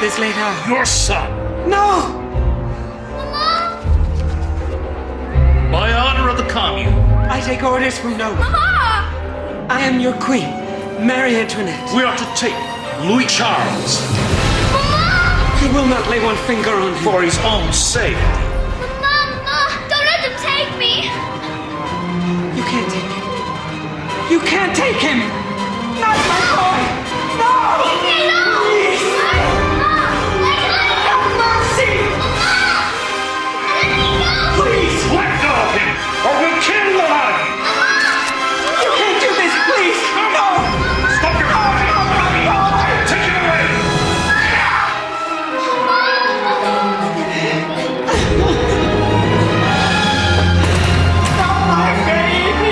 this late hour? Your son. No! By order of the commune. I take orders from no one. Mama! I am your queen, Marie Antoinette. We are to take Louis Charles. Mama! He will not lay one finger on him. For his own sake. Mama! Don't let him take me! You can't take him. You can't take him! Not my boy! No! Leave me alone! Please! Mama! Have mercy! Mama! Let me go! Please let go of him, or we'll kill the lot of you. You can't do this, please! No! Stop your crying! Take him away! Stop my baby!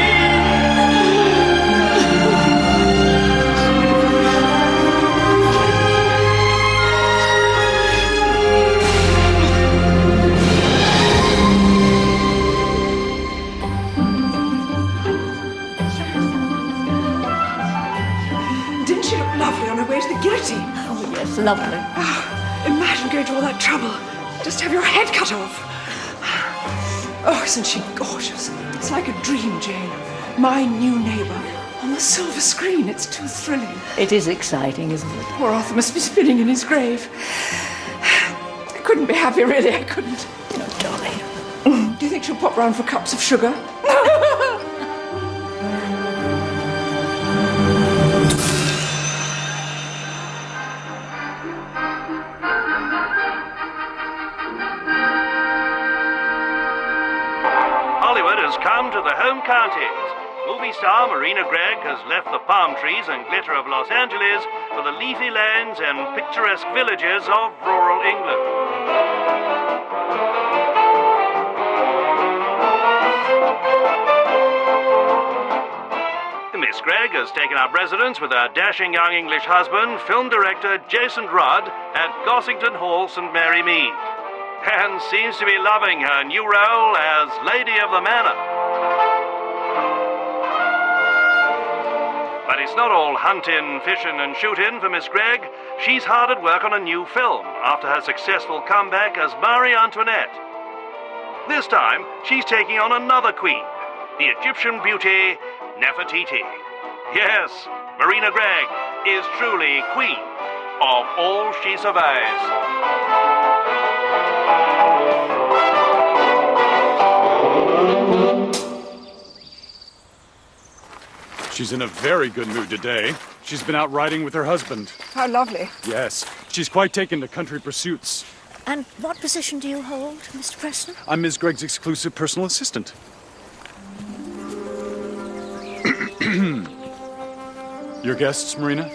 Didn't she look lovely on her way to the guillotine? Oh, yes, lovely. Imagine going to all that trouble just to have your head cut off. Oh, isn't she gorgeous? It's like a dream, Jane. My new neighbour on the silver screen. It's too thrilling. It is exciting, isn't it? Poor Arthur must be spinning in his grave. I couldn't be happier, really. I couldn't. Oh, darling. Do you think she'll pop round for cups of sugar? Hollywood has come to the home counties. Movie star Marina Gregg has left the palm trees and glitter of Los Angeles for the leafy lands and picturesque villages of rural England. Miss Gregg has taken up residence with her dashing young English husband, film director Jason Rudd, at Gossington Hall, St. Mary Mead, and seems to be loving her new role as Lady of the Manor. But it's not all hunting, fishing and shooting for Miss Gregg. She's hard at work on a new film after her successful comeback as Marie Antoinette. This time, she's taking on another queen, the Egyptian beauty, Nefertiti. Yes, Marina Gregg is truly queen of all she survives. She's in a very good mood today. She's been out riding with her husband. How lovely. Yes, she's quite taken to country pursuits. And what position do you hold, Mr. Preston? I'm Ms. Gregg's exclusive personal assistant. Your guests, Marina?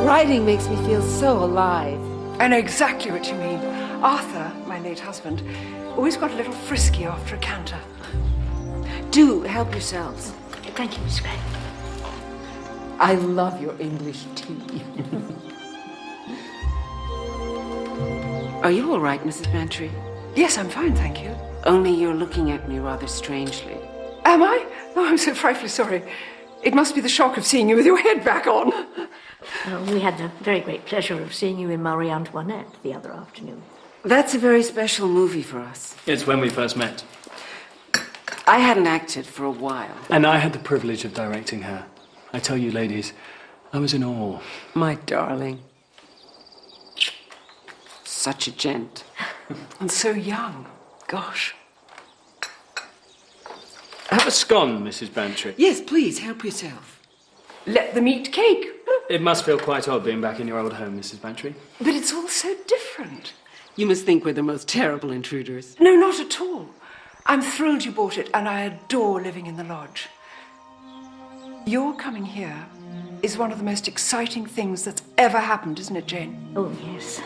Riding makes me feel so alive. I know exactly what you mean. Arthur, my late husband, always got a little frisky after a canter. Do help yourselves. Thank you, Miss Gregg. I love your English tea. Are you all right, Mrs. Bantry? Yes, I'm fine, thank you. Only you're looking at me rather strangely. Am I? Oh, I'm so frightfully sorry. It must be the shock of seeing you with your head back on. We had the very great pleasure of seeing you in Marie Antoinette the other afternoon. That's a very special movie for us. It's when we first met. I hadn't acted for a while. And I had the privilege of directing her. I tell you, ladies, I was in awe. My darling. Such a gent. And so young. Gosh. Have a scone, Mrs. Bantry. Yes, please, help yourself. Let them eat cake. It must feel quite odd being back in your old home, Mrs. Bantry. But it's all so different. You must think we're the most terrible intruders. No, not at all. I'm thrilled you bought it, and I adore living in the lodge. Your coming here is one of the most exciting things that's ever happened, isn't it, Jane? Oh, yes.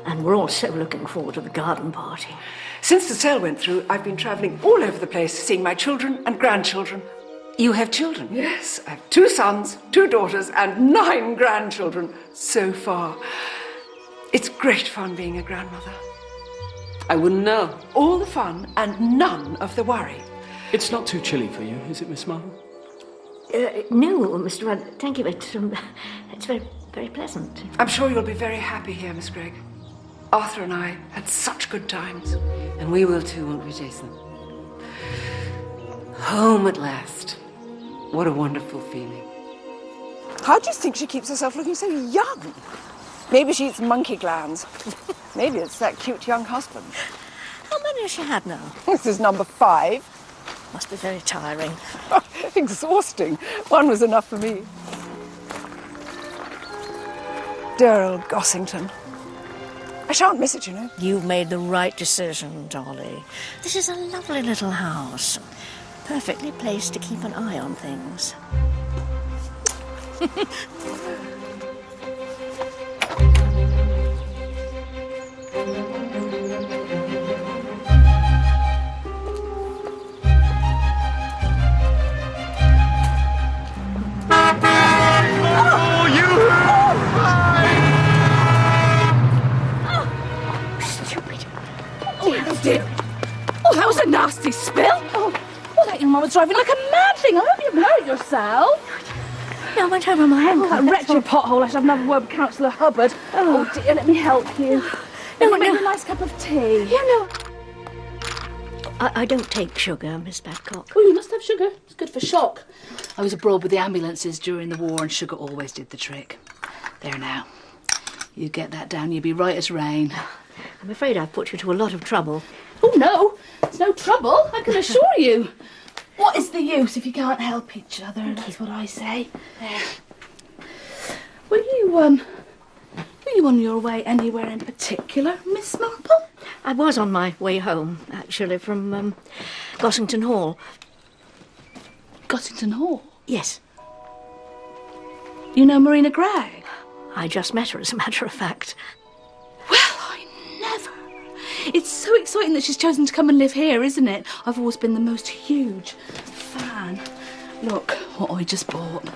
And we're all so looking forward to the garden party. Since the sale went through, I've been travelling all over the place, seeing my children and grandchildren. You have children? Yes, I have 2 sons, 2 daughters, and 9 grandchildren so far. It's great fun being a grandmother. I wouldn't know. All the fun and none of the worry. It's not too chilly for you, is it, Miss Marple? No, Mr. Rudd, thank you. It's very, very pleasant. I'm sure you'll be very happy here, Miss Gregg. Arthur and I had such good times. And we will too, won't we, Jason? Home at last. What a wonderful feeling. How do you think she keeps herself looking so young? Maybe she eats monkey glands. Maybe it's that cute young husband. How many has she had now? This is number 5. Must be very tiring. Exhausting. One was enough for me. Dear old Gossington. I shan't miss it, you know. You've made the right decision, Dolly. This is a lovely little house. Perfectly placed to keep an eye on things. Oh, that was a nasty spill. Oh, that young man was driving like a mad thing. I hope you hurt yourself. No, I went over my hand. That wretched pothole. I should have another word with Councillor Hubbard. Oh, dear, let me help you. No, Make you a nice cup of tea. Yeah, no. I don't take sugar, Miss Babcock. Oh, you must have sugar. It's good for shock. I was abroad with the ambulances during the war and sugar always did the trick. There now. You get that down, you'd be right as rain. I'm afraid I've put you to a lot of trouble. Oh, no. It's no trouble, I can assure you. What is the use if you can't help each other? That's what I say. There. Were you on your way anywhere in particular, Miss Marple? I was on my way home, actually, from Gossington Hall. Gossington Hall? Yes. You know Marina Gregg? I just met her, as a matter of fact. Well, I never. It's so exciting that she's chosen to come and live here, isn't it? I've always been the most huge fan. Look what I just bought.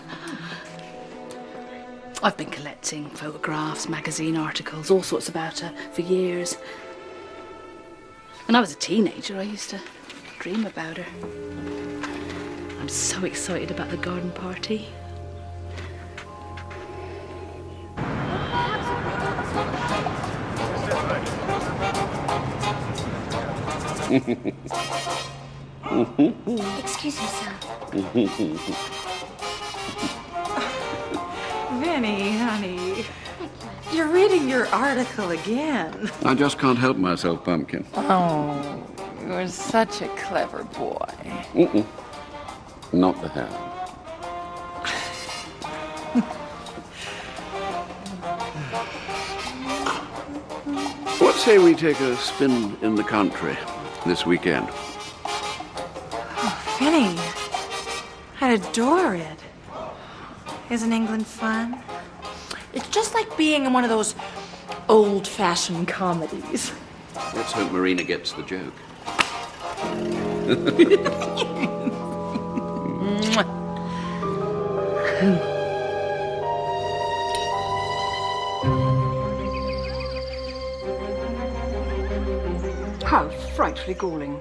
I've been collecting photographs, magazine articles, all sorts about her for years. When I was a teenager, I used to dream about her. I'm so excited about the garden party. Excuse me, sir. Vinny, honey, you're reading your article again. I just can't help myself, Pumpkin. Oh, you're such a clever boy. Not the hand. What say we take a spin in the country this weekend? Oh, Vinny, I'd adore it. Isn't England fun? It's just like being in one of those old-fashioned comedies. Let's hope Marina gets the joke. How frightfully galling.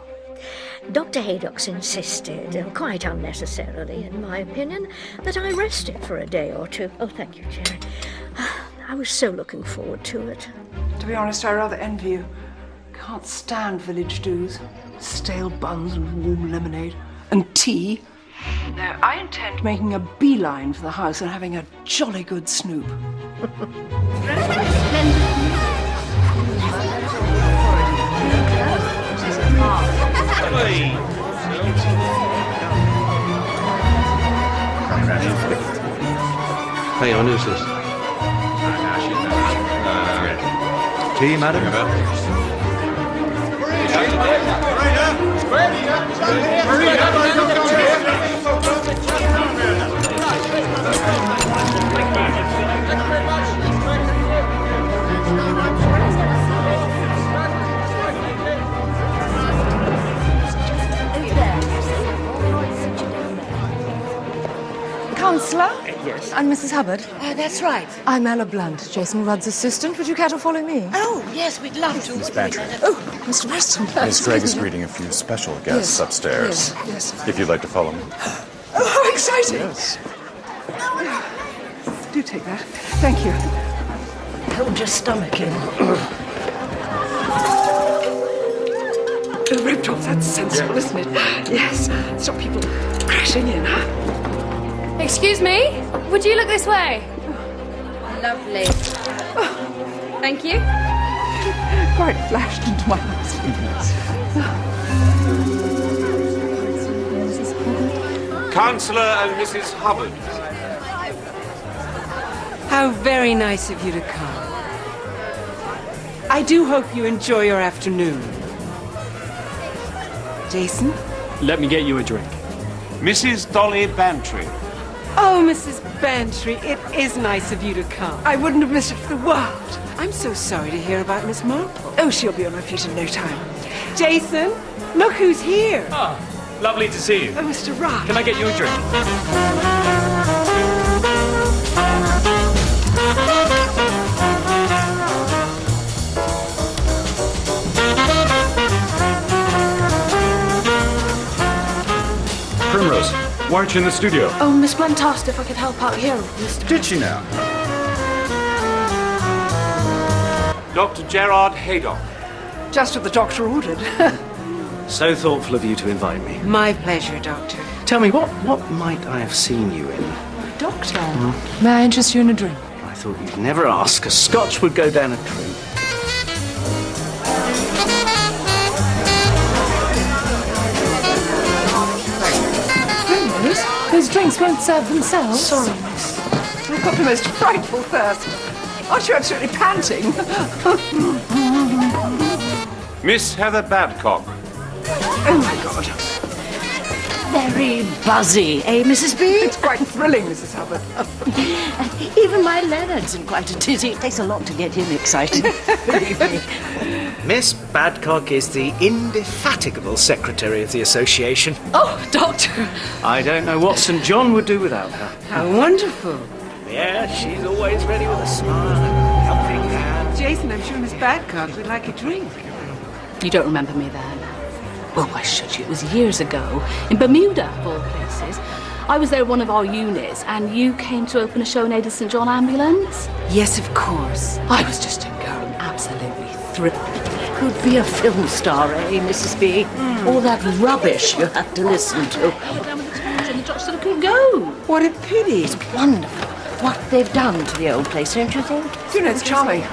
Dr. Haydock's insisted, quite unnecessarily in my opinion, that I rested for a day or two. Oh, thank you, Jerry. I was so looking forward to it. To be honest, I rather envy you. Can't stand village do's. Stale buns and warm lemonade. And tea. No, I intend making a beeline for the house and having a jolly good snoop. Hang on, who's this? Tea, madam? Councillor? Yes. And Mrs. Hubbard? That's right. I'm Ella Blunt, Jason Rudd's assistant. Would you care to follow me? Oh, yes, we'd love to. Miss Bantry. Oh, Mr. Preston. Miss Gregg is greeting a few special guests upstairs. Yes. If you'd like to follow me. Oh, how exciting! Yes. Do take that. Thank you. Hold your stomach in. The rope drops, that's sensible, isn't it? Yes. Stop people crashing in, huh? Excuse me? Would you look this way? Lovely. Thank you. Quite flashed into my eyes. Councillor and Mrs. Hubbard. How very nice of you to come. I do hope you enjoy your afternoon. Jason? Let me get you a drink. Mrs. Dolly Bantry. Oh, Mrs. Bantry, it is nice of you to come. I wouldn't have missed it for the world. I'm so sorry to hear about Miss Marple. Oh, she'll be on her feet in no time. Jason, look who's here. Ah, lovely to see you. Oh, Mr. Rudd. Can I get you a drink? Primrose, why aren't you in the studio? Oh, Miss Blunt asked if I could help out here, Mr. Did she now? Dr. Gerard Haydock. Just what the doctor ordered. So thoughtful of you to invite me. My pleasure, Doctor. Tell me, what might I have seen you in? Doctor, may I interest you in a drink? I thought you'd never ask. A scotch would go down a treat. Those drinks won't serve themselves. Sorry, miss. I've got the most frightful thirst. Aren't you absolutely panting? Miss Heather Badcock. Oh, my God. Very buzzy, eh, Mrs. B? It's quite thrilling, Mrs. Hubbard. Even my Leonard's in quite a tizzy. It takes a lot to get him excited, believe me. Miss Badcock is the indefatigable secretary of the association. Oh, Doctor. I don't know what St. John would do without her. How wonderful. Yeah, she's always ready with a smile and a helping hand. Jason, I'm sure Miss Badcock would like a drink. You don't remember me then? Well, why should you? It was years ago, in Bermuda, of all places. I was there with one of our units, and you came to open a show in aid of St. John Ambulance? Yes, of course. I was just a girl and absolutely thrilled. Could be a film star, eh, Mrs. B? All that rubbish you have to listen to. I went down with the twins and the doctor said I couldn't go. What a pity. It's wonderful what they've done to the old place, don't you think? You know, it's charming.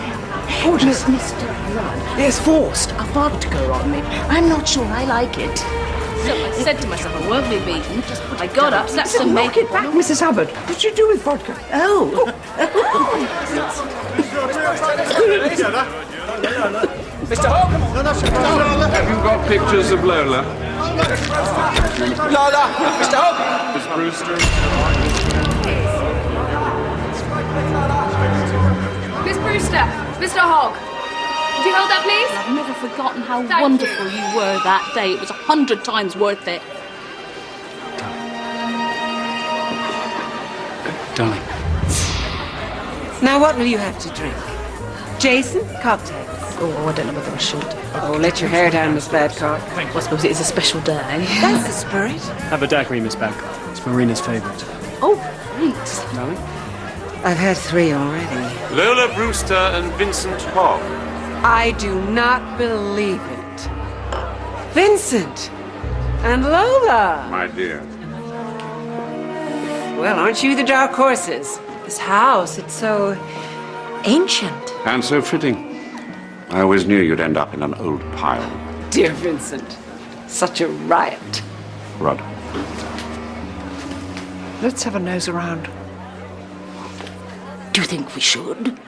Gorgeous. Mr. Rudd Yes. forced a vodka on me. I'm not sure I like it. So I said to myself, I won't be beaten. I got up, slapped So some knock makeup it back, on. Mrs. Hubbard. What did you do with vodka? Oh. Mr. Hogg! Have you got pictures of Lola? Lola! Mr. Hogg! Miss Brewster? Miss Brewster, Mr. Hogg. Would you hold that, please? I've never forgotten how wonderful you were that day. It was 100 times worth it. Darling. Now, what will you have to drink? Jason, cocktails. Oh, I don't know whether I should. Oh, let your hair down, Miss Badcock. Well, I suppose it is a special day. That's the spirit. Have a daiquiri, Miss Badcock. It's Marina's favourite. Oh, thanks. Darling? I've had 3 already. Lola Brewster and Vincent Hogg. I do not believe it. Vincent and Lola. My dear. Well, aren't you the dark horses? This house, it's so ancient. And so fitting. I always knew you'd end up in an old pile. Dear Vincent, such a riot. Rudd. Let's have a nose around. Do you think we should?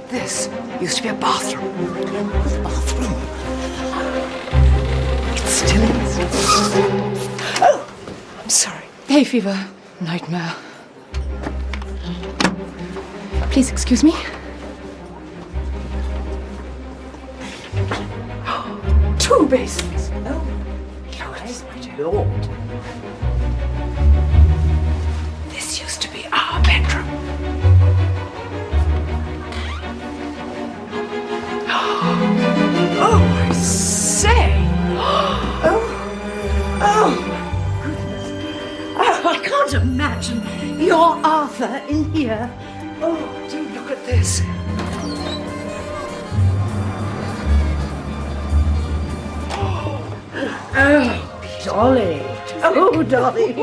This used to be a bathroom. Bathroom? It still is. Oh, I'm sorry. Hay fever. Nightmare. Please excuse me. 2 basins. Oh, Lord. This used to be our bedroom. Oh, I say? I can't imagine your Arthur in here. Oh, do look at this. Oh, Dolly. Oh, Dolly.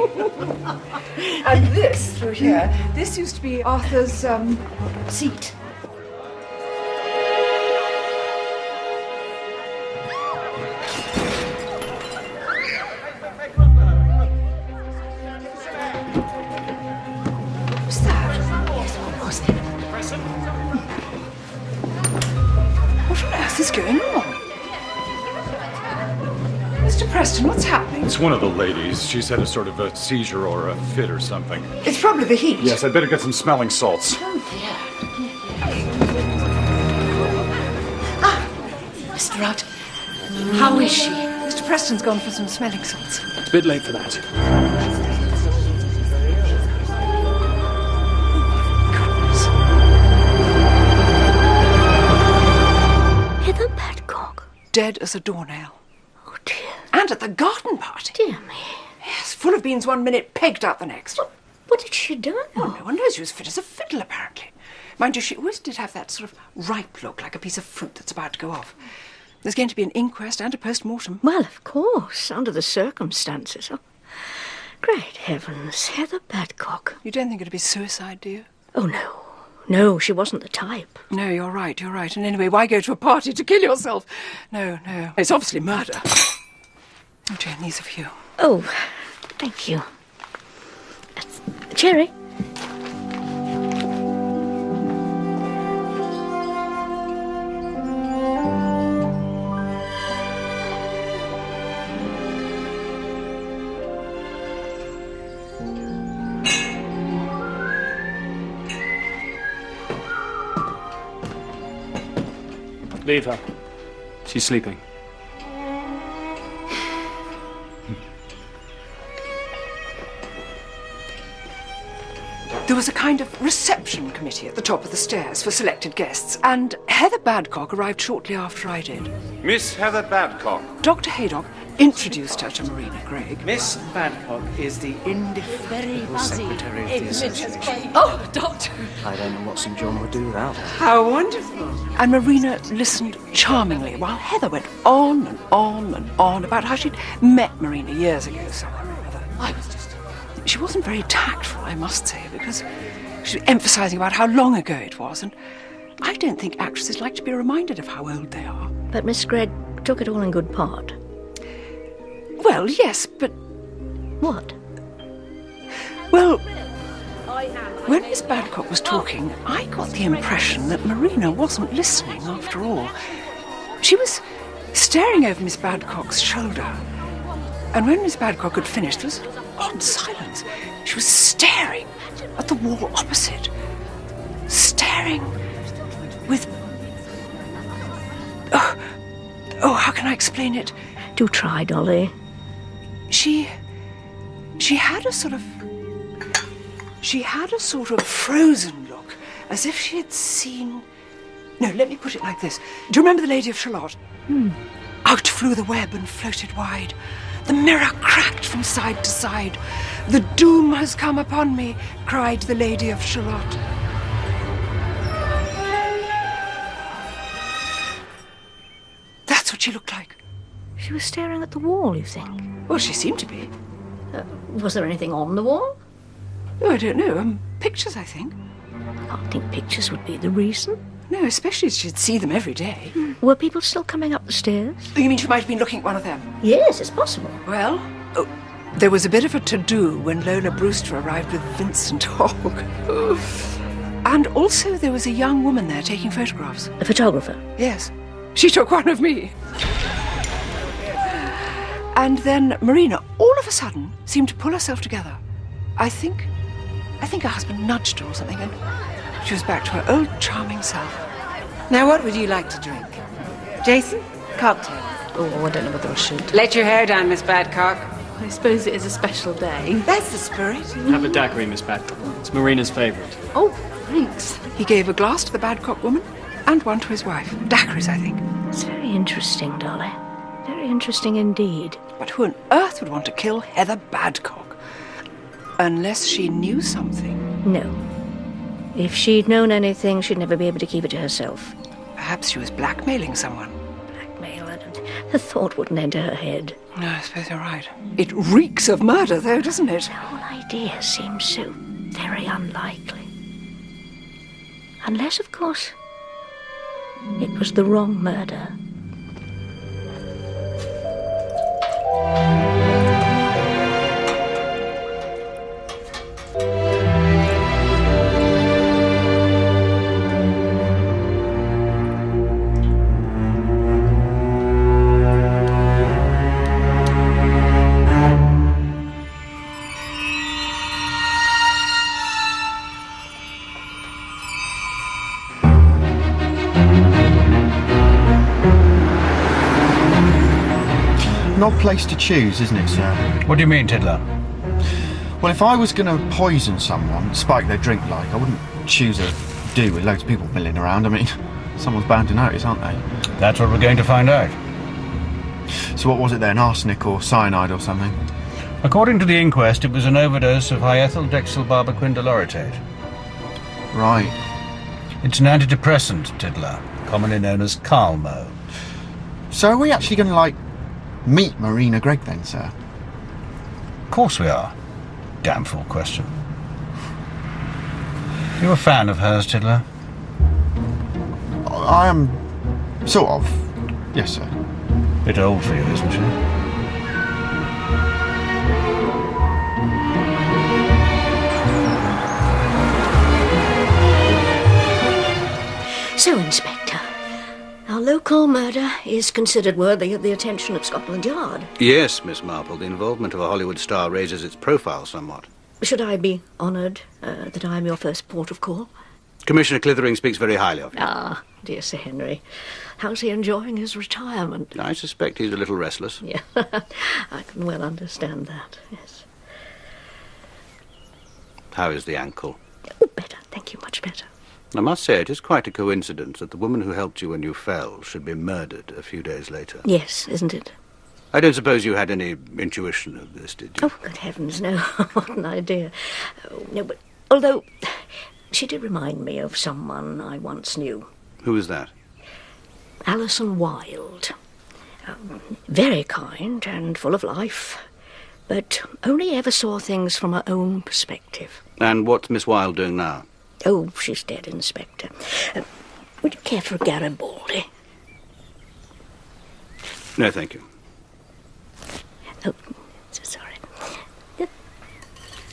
And this through here, this used to be Arthur's seat. What's that? Yes, what was it? What on earth is going on? Mr. Preston, what's happening? It's one of the ladies. She's had a sort of a seizure or a fit or something. It's probably the heat. Yes, I'd better get some smelling salts. Mr. Rudd, how is she? Mr. Preston's gone for some smelling salts. It's a bit late for that. Heather Badcock. Dead as a doornail. Oh, dear. And at the garden party. Dear me. Yes, full of beans one minute, pegged out the next. What had she done? Oh, no one knows. She was fit as a fiddle, apparently. Mind you, she always did have that sort of ripe look, like a piece of fruit that's about to go off. There's going to be an inquest and a post-mortem. Well, of course, under the circumstances. Oh, great heavens, Heather Badcock. You don't think it'd be suicide, do you? Oh, no. No, she wasn't the type. No, you're right. And anyway, why go to a party to kill yourself? No. It's obviously murder. Oh, Jane, these are for you. Oh, thank you. Cherry? Leave her. She's sleeping. There was a kind of reception committee at the top of the stairs for selected guests, and Heather Badcock arrived shortly after I did. Miss Heather Badcock. Dr. Haydock introduced her to Marina Gregg. Miss Badcock is the indefatigable secretary of the association. Oh, Doctor! I don't know what St. John would do without her. How wonderful! And Marina listened charmingly while Heather went on and on and on about how she'd met Marina years ago somewhere or other. She wasn't very tactful, I must say, because she was emphasising about how long ago it was, and I don't think actresses like to be reminded of how old they are. But Miss Gregg took it all in good part. Well, yes, but... What? Well, when Miss Badcock was talking, I got the impression that Marina wasn't listening after all. She was staring over Miss Badcock's shoulder, and when Miss Badcock had finished, there was an odd silence. She was staring at the wall opposite. Staring with... Oh, how can I explain it? Do try, Dolly. She had a sort of frozen look, as if she had seen... No, let me put it like this. Do you remember the Lady of Shalott? Out flew the web and floated wide. The mirror cracked from side to side. The doom has come upon me, cried the Lady of Shalott. That's what she looked like. She was staring at the wall, you think? Well, she seemed to be. Was there anything on the wall? Oh, I don't know. Pictures, I think. I can't think pictures would be the reason. No, especially as she'd see them every day. Were people still coming up the stairs? Oh, you mean she might have been looking at one of them? Yes, it's possible. Well, there was a bit of a to-do when Lola Brewster arrived with Vincent Hogg. And also there was a young woman there taking photographs. A photographer? Yes. She took one of me. And then Marina, all of a sudden, seemed to pull herself together. I think her husband nudged her or something, and she was back to her old charming self. Now, what would you like to drink? Jason? Cocktail. Oh, I don't know whether I should. Let your hair down, Miss Badcock. I suppose it is a special day. That's the spirit. Have a daiquiri, Miss Badcock. It's Marina's favourite. Oh, thanks. He gave a glass to the Badcock woman, And one to his wife. Daiquiris, I think. It's very interesting, Dolly. Very interesting indeed. But who on earth would want to kill Heather Badcock? Unless she knew something. No. If she'd known anything, she'd never be able to keep it to herself. Perhaps she was blackmailing someone. Blackmail? The thought wouldn't enter her head. No, I suppose you're right. It reeks of murder, though, doesn't it? The whole idea seems so very unlikely. Unless, of course, it was the wrong murder. An odd place to choose, isn't it, sir? What do you mean, Tiddler? Well, if I was going to poison someone, spike their drink like, I wouldn't choose a do with loads of people milling around. I mean, someone's bound to notice, aren't they? That's what we're going to find out. So what was it then, arsenic or cyanide or something? According to the inquest, it was an overdose of high-ethyl-dexylbarbiquindolorotate. Right. It's an antidepressant, Tiddler, commonly known as Calmo. So are we actually going to, like, meet Marina Gregg then, sir? Of course we are. Damn fool question. You a fan of hers, Tiddler? I am... sort of. Yes, sir. Bit old for you, isn't she? So, Inspector, our local murder is considered worthy of the attention of Scotland Yard. Yes, Miss Marple, the involvement of a Hollywood star raises its profile somewhat. Should I be honoured that I am your first port of call? Commissioner Clithering speaks very highly of you. Ah, dear Sir Henry. How's he enjoying his retirement? I suspect he's a little restless. Yeah, I can well understand that, yes. How is the ankle? Oh, better, thank you, much better. I must say, it is quite a coincidence that the woman who helped you when you fell should be murdered a few days later. Yes, isn't it? I don't suppose you had any intuition of this, did you? Oh, good heavens, no. What an idea. Oh, no, but although she did remind me of someone I once knew. Who was that? Alison Wilde. Very kind and full of life, but only ever saw things from her own perspective. And what's Miss Wilde doing now? Oh, she's dead, Inspector. Would you care for a Garibaldi? No, thank you. Oh, so sorry.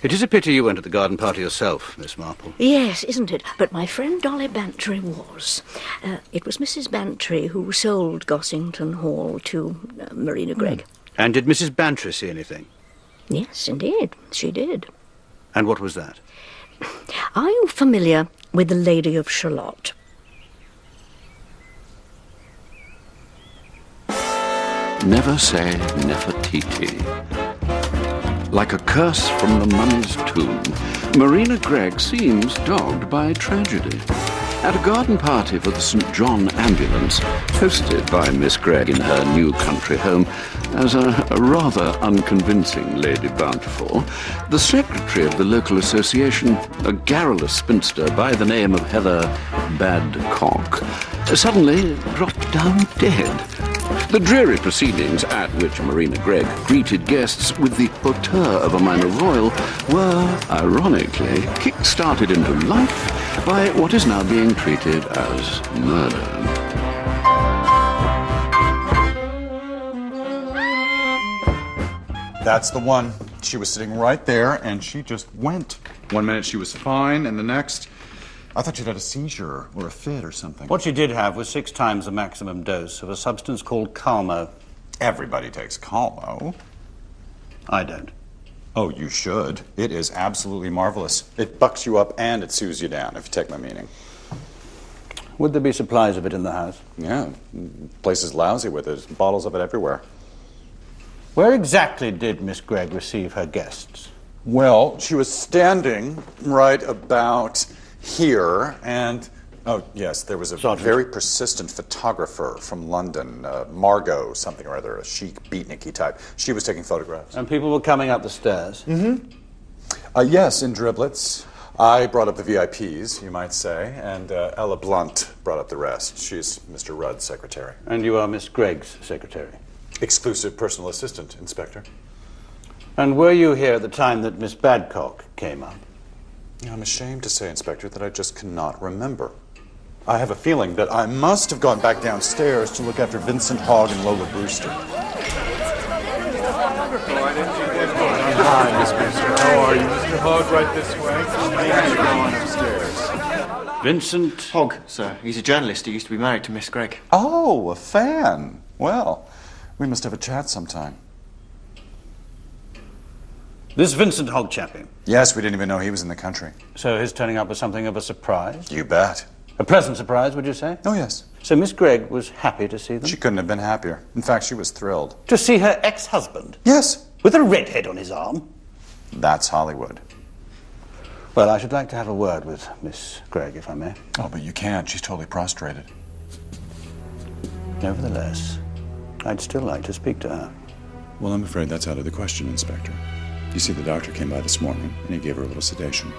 It is a pity you went to the garden party yourself, Miss Marple. Yes, isn't it? But my friend Dolly Bantry was. It was Mrs. Bantry who sold Gossington Hall to Marina Gregg. And did Mrs. Bantry see anything? Yes, indeed, she did. And what was that? Are you familiar with the Lady of Shalott? Never say Nefertiti. Like a curse from the mummy's tomb, Marina Gregg seems dogged by tragedy. At a garden party for the St. John Ambulance, hosted by Miss Gregg in her new country home as a rather unconvincing Lady Bountiful, the secretary of the local association, a garrulous spinster by the name of Heather Badcock, suddenly dropped down dead. The dreary proceedings at which Marina Gregg greeted guests with the hauteur of a minor royal were, ironically, kick-started into life by what is now being treated as murder. That's the one. She was sitting right there, and she just went. One minute she was fine, and the next, I thought she'd had a seizure or a fit or something. What she did have was 6 times the maximum dose of a substance called Calmo. Everybody takes Calmo. I don't. Oh, you should. It is absolutely marvelous. It bucks you up and it soothes you down, if you take my meaning. Would there be supplies of it in the house? Yeah, the place is lousy with it. There's bottles of it everywhere. Where exactly did Miss Gregg receive her guests? Well, she was standing right about here, and Oh, yes, there was a very persistent photographer from London, Margot something or other, a chic, beatniky type. She was taking photographs. And people were coming up the stairs? Mm-hmm. Yes, in driblets. I brought up the VIPs, you might say, and Ella Blunt brought up the rest. She's Mr. Rudd's secretary. And you are Miss Gregg's secretary? Exclusive personal assistant, Inspector. And were you here at the time that Miss Badcock came up? I'm ashamed to say, Inspector, that I just cannot remember. I have a feeling that I must have gone back downstairs to look after Vincent Hogg and Lola Brewster. Hi, Miss Brewster. How are you? Mr. Hogg, right this way. How's it going upstairs? Vincent Hogg, sir. He's a journalist. He used to be married to Miss Gregg. Oh, a fan. Well, we must have a chat sometime. This Vincent Hogg chappie? Yes, we didn't even know he was in the country. So his turning up was something of a surprise? You bet. A pleasant surprise, would you say? Oh, yes. So Miss Gregg was happy to see them? She couldn't have been happier. In fact, she was thrilled. To see her ex-husband? Yes. With a redhead on his arm? That's Hollywood. Well, I should like to have a word with Miss Gregg, if I may. Oh, but you can't. She's totally prostrated. Nevertheless, I'd still like to speak to her. Well, I'm afraid that's out of the question, Inspector. You see, the doctor came by this morning, and he gave her a little sedation.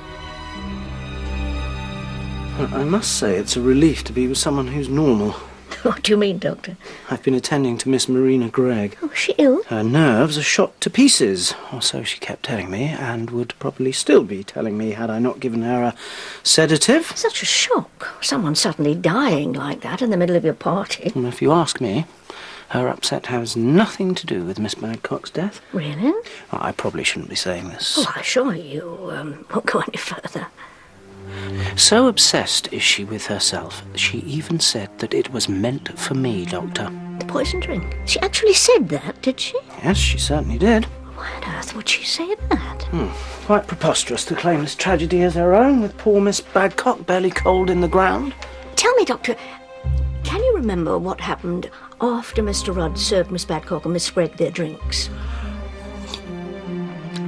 I must say it's a relief to be with someone who's normal. What do you mean, Doctor? I've been attending to Miss Marina Gregg. Oh, is she ill? Her nerves are shot to pieces, or so she kept telling me, and would probably still be telling me had I not given her a sedative. Such a shock. Someone suddenly dying like that in the middle of your party. And if you ask me, her upset has nothing to do with Miss Badcock's death. Really? I probably shouldn't be saying this. Oh, I assure you won't go any further. So obsessed is she with herself, she even said that it was meant for me, Doctor. The poison drink? She actually said that, did she? Yes, she certainly did. Why on earth would she say that? Quite preposterous to claim this tragedy as her own, with poor Miss Badcock barely cold in the ground. Tell me, Doctor, can you remember what happened after Mr. Rudd served Miss Badcock and Miss Gregg their drinks?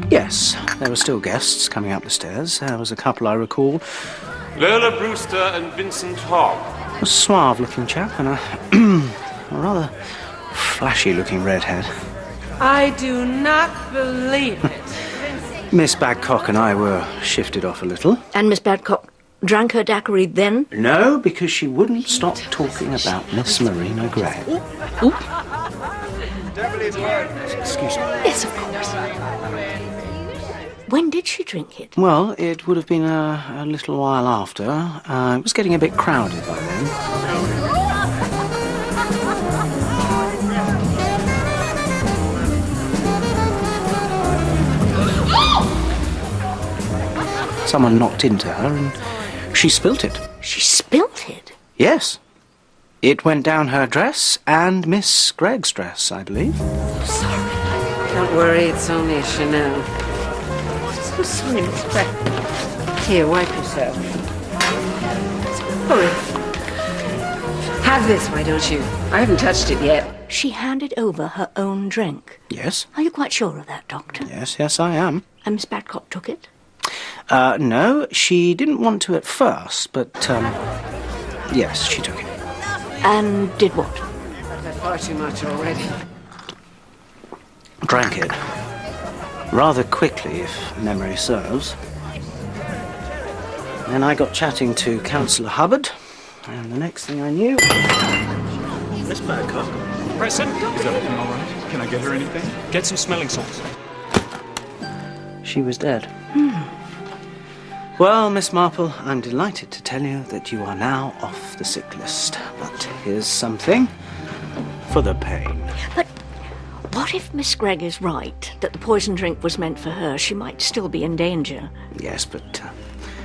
Yes, there were still guests coming up the stairs. There was a couple I recall. Lola Brewster and Vincent Hogg. A suave-looking chap and a rather flashy-looking redhead. I do not believe it. Miss Badcock and I were shifted off a little. And Miss Badcock drank her daiquiri then? No, because she wouldn't stop talking about Miss Marina Gregg. Excuse me. Yes, of course. When did she drink it? Well, it would have been a little while after. It was getting a bit crowded by then. Someone knocked into her and she spilt it. She spilt it? Yes. It went down her dress and Miss Gregg's dress, I believe. Sorry. Don't worry, it's only a Chanel. So sorry, Miss Gregg. Here, wipe yourself. Hurry. Have this, why don't you? I haven't touched it yet. She handed over her own drink. Yes. Are you quite sure of that, Doctor? Yes, I am. And Miss Badcock took it? No, she didn't want to at first, but, yes, she took it. And did what? I've had far too much already. Drank it. Rather quickly, if memory serves. Then I got chatting to Councillor Hubbard, and the next thing I knew... Miss Badcock. Present. Is everything all right? Can I get her anything? Get some smelling salts. She was dead. Well, Miss Marple, I'm delighted to tell you that you are now off the sick list. But here's something for the pain. But what if Miss Gregg is right, that the poison drink was meant for her? She might still be in danger. Yes, but,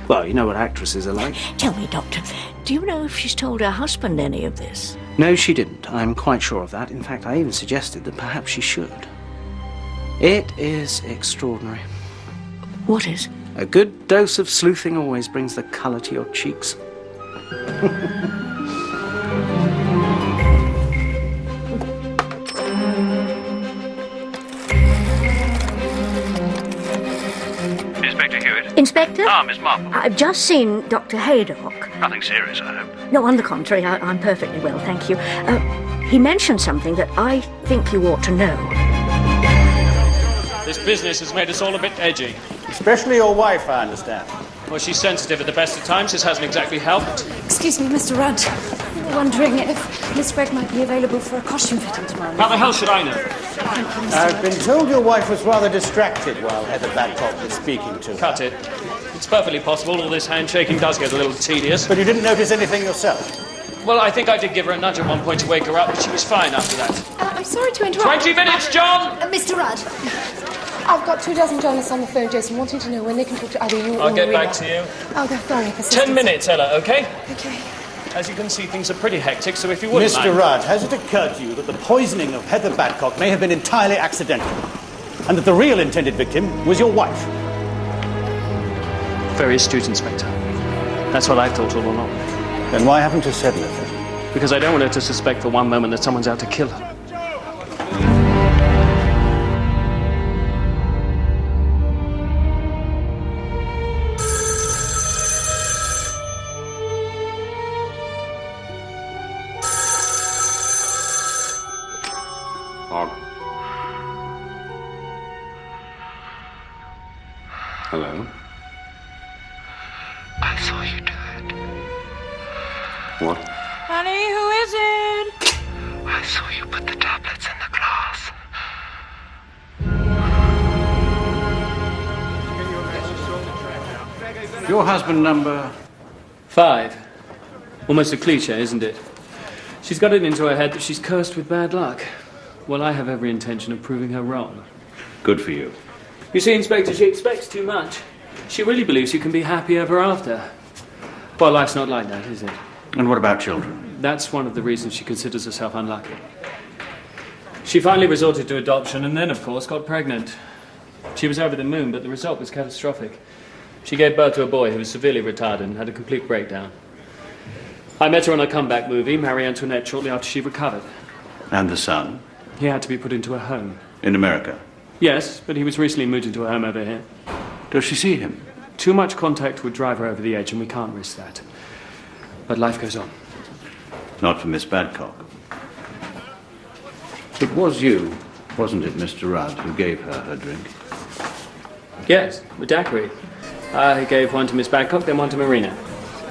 well, you know what actresses are like. Tell me, Doctor, do you know if she's told her husband any of this? No, she didn't. I'm quite sure of that. In fact, I even suggested that perhaps she should. It is extraordinary. What is? A good dose of sleuthing always brings the colour to your cheeks. Miss Inspector Hewitt. Inspector? Ah, Miss Marple. I've just seen Dr. Haydock. Nothing serious, I hope. No, on the contrary, I'm perfectly well, thank you. He mentioned something that I think you ought to know. This business has made us all a bit edgy. Especially your wife, I understand. Well, she's sensitive at the best of times. This hasn't exactly helped. Excuse me, Mr. Rudd. Wondering if Miss Gregg might be available for a costume fitting tomorrow. How the hell should I know? Thank you, Mr. I've Rudd. been told your wife was rather distracted while Heather Babcock was speaking to her. Cut it. It's perfectly possible all this handshaking does get a little tedious. But you didn't notice anything yourself? Well, I think I did give her a nudge at one point to wake her up, but she was fine after that. I'm sorry to interrupt. 20 minutes, John! Mr. Rudd. I've got 24 journalists on the phone, Jason, wanting to know when they can talk to either you or I'll get Marina. back to you. Oh, they're very persistent. 10 minutes, Ella, okay? Okay. As you can see, things are pretty hectic, so if you wouldn't Mr. mind... Rudd, has it occurred to you that the poisoning of Heather Babcock may have been entirely accidental, and that the real intended victim was your wife? Very astute, Inspector. That's what I thought all along. Then why haven't you said anything? Because I don't want her to suspect for one moment that someone's out to kill her. Hello? I saw you do it. What? Honey, who is it? I saw you put the tablets in the glass. Your husband number... 5. Almost a cliche, isn't it? She's got it into her head that she's cursed with bad luck. Well, I have every intention of proving her wrong. Good for you. You see, Inspector, she expects too much. She really believes you can be happy ever after. Well, life's not like that, is it? And what about children? That's one of the reasons she considers herself unlucky. She finally resorted to adoption and then, of course, got pregnant. She was over the moon, but the result was catastrophic. She gave birth to a boy who was severely retarded and had a complete breakdown. I met her on a comeback movie, Marie Antoinette, shortly after she recovered. And the son? He had to be put into a home. In America? Yes, but he was recently moved into a home over here. Does she see him? Too much contact would drive her over the edge, and we can't risk that. But life goes on. Not for Miss Badcock. It was you, wasn't it, Mr. Rudd, who gave her her drink? Yes, the daiquiri. I gave one to Miss Badcock, then one to Marina.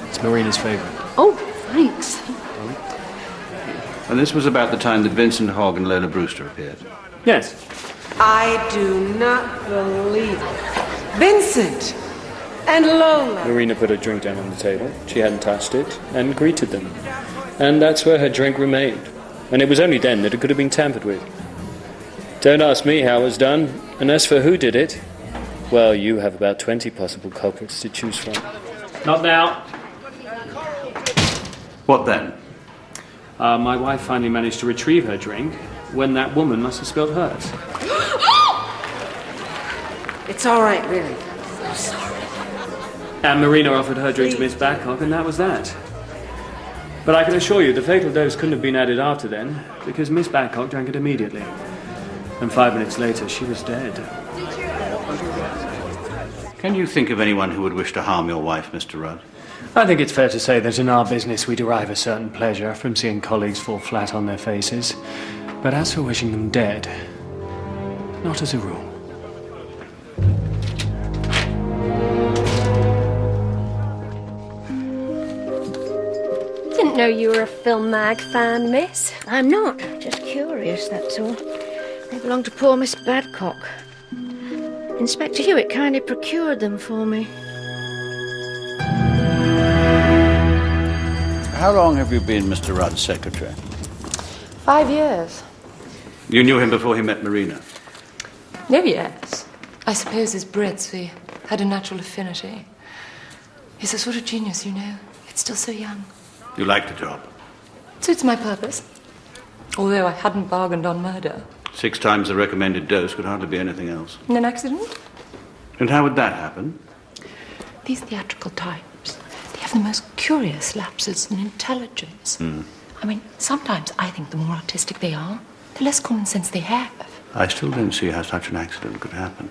It's Marina's favourite. Oh, thanks. And this was about the time that Vincent Hogg and Lola Brewster appeared? Yes. I do not believe it. Vincent and Lola. Marina put her drink down on the table. She hadn't touched it, and greeted them. And that's where her drink remained. And it was only then that it could have been tampered with. Don't ask me how it was done. And as for who did it, well, you have about 20 possible culprits to choose from. Not now. What then? My wife finally managed to retrieve her drink when that woman must have spilled hers. It's all right, really. I'm sorry. And Marina offered her drink to Miss Badcock, and that was that. But I can assure you the fatal dose couldn't have been added after then, because Miss Badcock drank it immediately. And 5 minutes later, she was dead. Can you think of anyone who would wish to harm your wife, Mr. Rudd? I think it's fair to say that in our business we derive a certain pleasure from seeing colleagues fall flat on their faces. But as for wishing them dead, not as a rule. Didn't know you were a film mag fan, miss. I'm not. Just curious, that's all. They belong to poor Miss Badcock. Inspector Hewitt kindly procured them for me. How long have you been Mr. Rudd's secretary? 5 years. You knew him before he met Marina? No, yes. I suppose as Brits we had a natural affinity. He's a sort of genius, you know. It's still so young. You like the job? Suits my purpose. Although I hadn't bargained on murder. 6 times the recommended dose could hardly be anything else. In an accident? And how would that happen? These theatrical types, they have the most curious lapses in intelligence. I mean, sometimes I think the more artistic they are, the less common sense they have. I still don't see how such an accident could happen.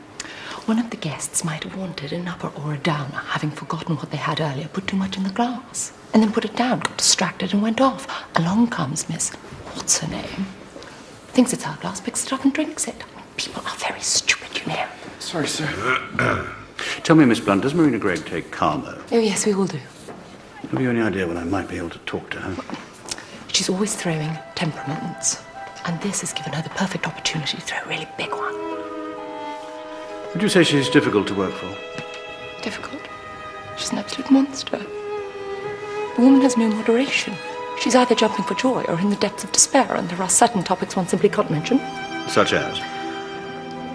One of the guests might have wanted an upper or a downer, having forgotten what they had earlier, put too much in the glass, and then put it down, got distracted and went off. Along comes Miss... what's her name? Thinks it's our glass, picks it up and drinks it. People are very stupid, you know. Sorry, sir. Tell me, Miss Blunt, does Marina Gregg take Carmo? Oh, yes, we all do. Have you any idea when I might be able to talk to her? She's always throwing temperaments, and this has given her the perfect opportunity to throw a really big one. Would you say she's difficult to work for? Difficult? She's an absolute monster. The woman has no moderation. She's either jumping for joy or in the depths of despair, and there are certain topics one simply can't mention. Such as?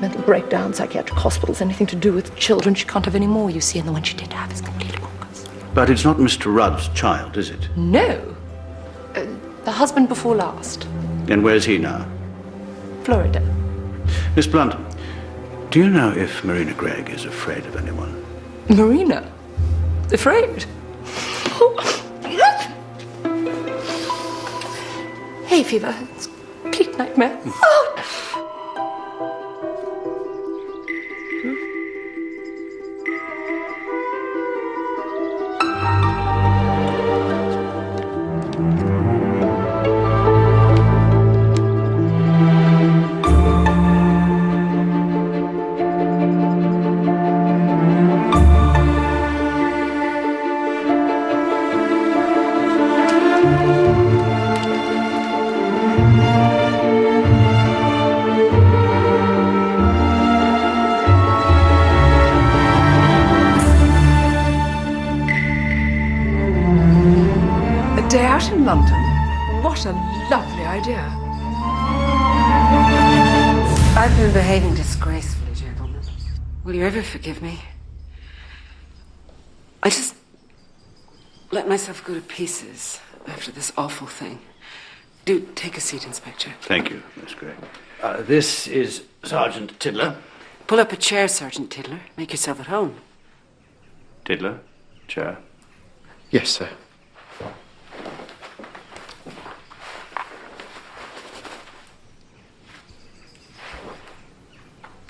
Mental breakdown, psychiatric hospitals, anything to do with children. She can't have any more, you see, and the one she did have is completely bonkers. But it's not Mr. Rudd's child, is it? No. The husband before last. And where's he now? Florida. Miss Blunt, do you know if Marina Gregg is afraid of anyone? Marina? Afraid? Hay fever. It's a complete nightmare. Day out in London? What a lovely idea. I've been behaving disgracefully, gentlemen. Will you ever forgive me? I just let myself go to pieces after this awful thing. Do take a seat, Inspector. Thank you, Miss Gregg. This is Sergeant Tiddler. Pull up a chair, Sergeant Tiddler. Make yourself at home. Tiddler, chair. Yes, sir.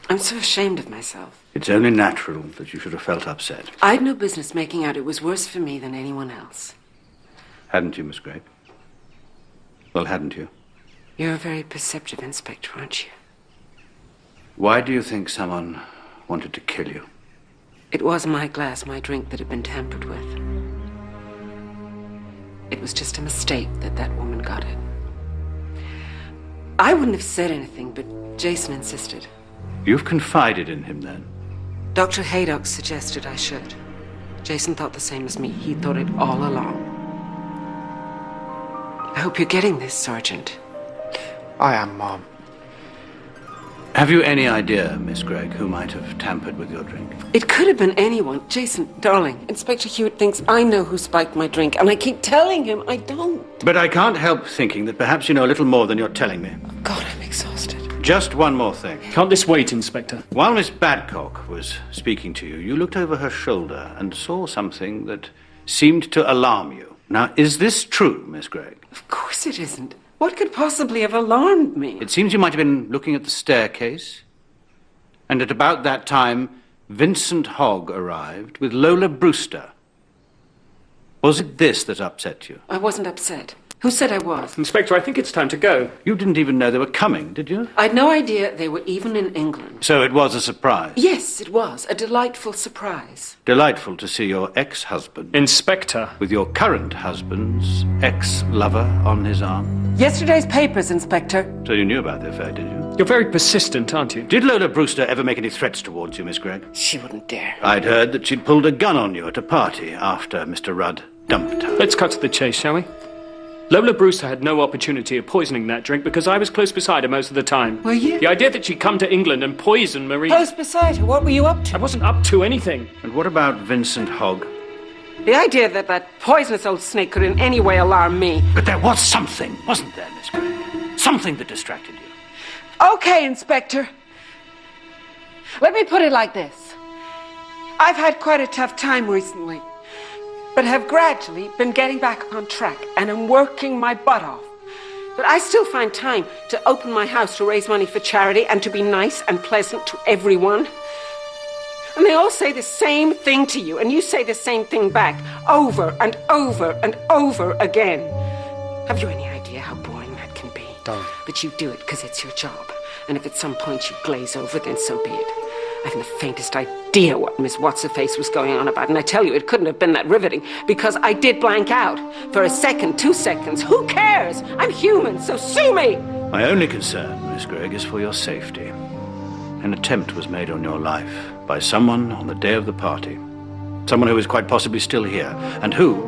I'm so ashamed of myself. It's only natural that you should have felt upset. I'd no business making out it was worse for me than anyone else. Hadn't you, Miss Gregg? Well, hadn't you? You're a very perceptive inspector, aren't you? Why do you think someone wanted to kill you? It was my glass, my drink, that had been tampered with. It was just a mistake that woman got it. I wouldn't have said anything, but Jason insisted. You've confided in him, then? Dr. Haydock suggested I should. Jason thought the same as me. He thought it all along. I hope you're getting this, Sergeant. I am, Mom. Have you any idea, Miss Gregg, who might have tampered with your drink? It could have been anyone. Jason, darling, Inspector Hewitt thinks I know who spiked my drink, and I keep telling him I don't. But I can't help thinking that perhaps you know a little more than you're telling me. God, I'm exhausted. Just one more thing. Can't this wait, Inspector? While Miss Badcock was speaking to you, you looked over her shoulder and saw something that seemed to alarm you. Now, is this true, Miss Gregg? Of course it isn't. What could possibly have alarmed me? It seems you might have been looking at the staircase, and at about that time, Vincent Hogg arrived with Lola Brewster. Was it this that upset you? I wasn't upset. Who said I was? Inspector, I think it's time to go. You didn't even know they were coming, did you? I'd no idea they were even in England. So it was a surprise? Yes, it was. A delightful surprise. Delightful to see your ex-husband... Inspector. ...with your current husband's ex-lover on his arm. Yesterday's papers, Inspector. So you knew about the affair, did you? You're very persistent, aren't you? Did Lola Brewster ever make any threats towards you, Miss Gregg? She wouldn't dare. I'd heard that she'd pulled a gun on you at a party after Mr. Rudd dumped her. Let's cut to the chase, shall we? Lola Brewster had no opportunity of poisoning that drink because I was close beside her most of the time. Were you? The idea that she'd come to England and poison Marie... Close beside her? What were you up to? I wasn't up to anything. And what about Vincent Hogg? The idea that poisonous old snake could in any way alarm me. But there was something, wasn't there, Miss Gregg? Something that distracted you. Okay, Inspector. Let me put it like this. I've had quite a tough time recently, but have gradually been getting back on track, and am working my butt off. But I still find time to open my house to raise money for charity and to be nice and pleasant to everyone. And they all say the same thing to you, and you say the same thing back, over and over and over again. Have you any idea how boring that can be? Don't. But you do it because it's your job. And if at some point you glaze over, then so be it. I haven't the faintest idea what Miss What's-Her-Face was going on about, and I tell you, it couldn't have been that riveting, because I did blank out. For a second, 2 seconds, who cares? I'm human, so sue me! My only concern, Miss Gregg, is for your safety. An attempt was made on your life by someone on the day of the party. Someone who is quite possibly still here, and who,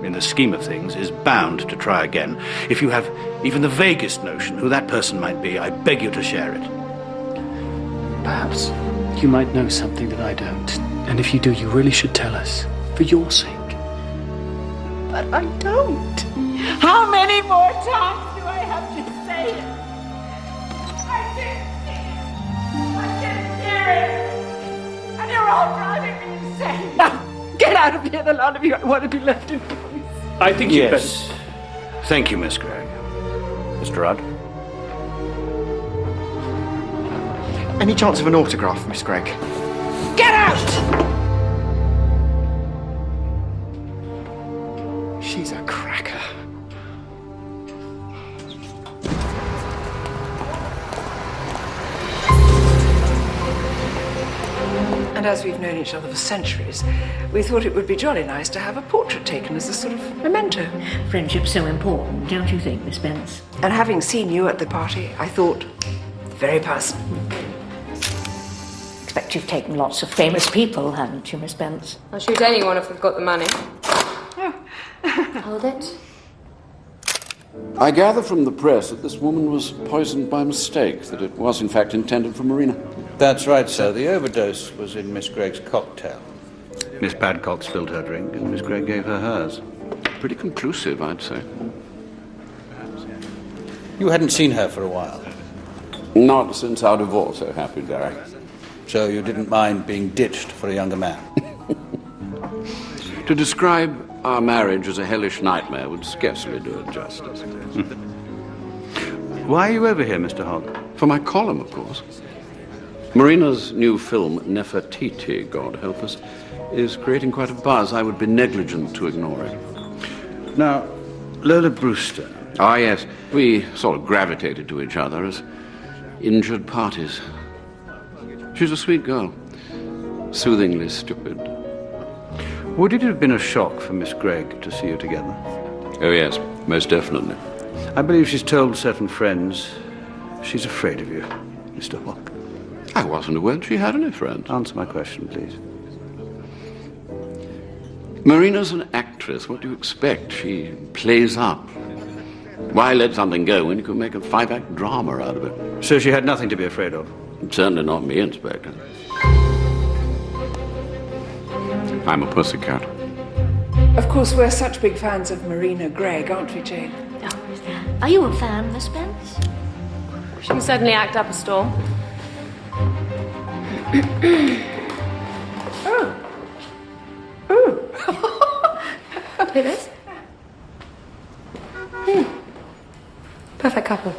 in the scheme of things, is bound to try again. If you have even the vaguest notion who that person might be, I beg you to share it. Perhaps you might know something that I don't. And if you do, you really should tell us, for your sake. But I don't. How many more times do I have to say it? I didn't see it. I didn't hear it. And you're all driving me insane. Now, get out of here, the lot of you. I want to be left in peace. I think you yes. Thank you, Miss Gregg. Mr. Rudd? Any chance of an autograph, Miss Gregg? Get out! She's a cracker. And as we've known each other for centuries, we thought it would be jolly nice to have a portrait taken as a sort of memento. Friendship's so important, don't you think, Miss Spence? And having seen you at the party, I thought, very personal. Expect you've taken lots of famous people, haven't you, Miss Spence? I'll shoot anyone if we've got the money. Hold it. I gather from the press that this woman was poisoned by mistake, that it was in fact intended for Marina. That's right, sir. The overdose was in Miss Gregg's cocktail. Miss Badcock spilled her drink and Miss Gregg gave her hers. Pretty conclusive, I'd say. You hadn't seen her for a while? Not since our divorce, so happy, Derek. So you didn't mind being ditched for a younger man? To describe our marriage as a hellish nightmare would scarcely do it justice. Why are you over here, Mr. Hogg? For my column, of course. Marina's new film, Nefertiti, God help us, is creating quite a buzz. I would be negligent to ignore it. Now, Lola Brewster. Ah, yes. We sort of gravitated to each other as injured parties. She's a sweet girl. Soothingly stupid. Would it have been a shock for Miss Gregg to see you together? Oh, yes, most definitely. I believe she's told certain friends she's afraid of you, Mr. Hogg. I wasn't aware she had any friends. Answer my question, please. Marina's an actress. What do you expect? She plays up. Why let something go when you can make a 5-act drama out of it? So she had nothing to be afraid of? Certainly not me, Inspector. I'm a pussycat. Of course, we're such big fans of Marina Gregg, aren't we, Jane? Oh, are you a fan, Miss Spence? She can certainly act up a storm. Oh. Hear this? Perfect couple.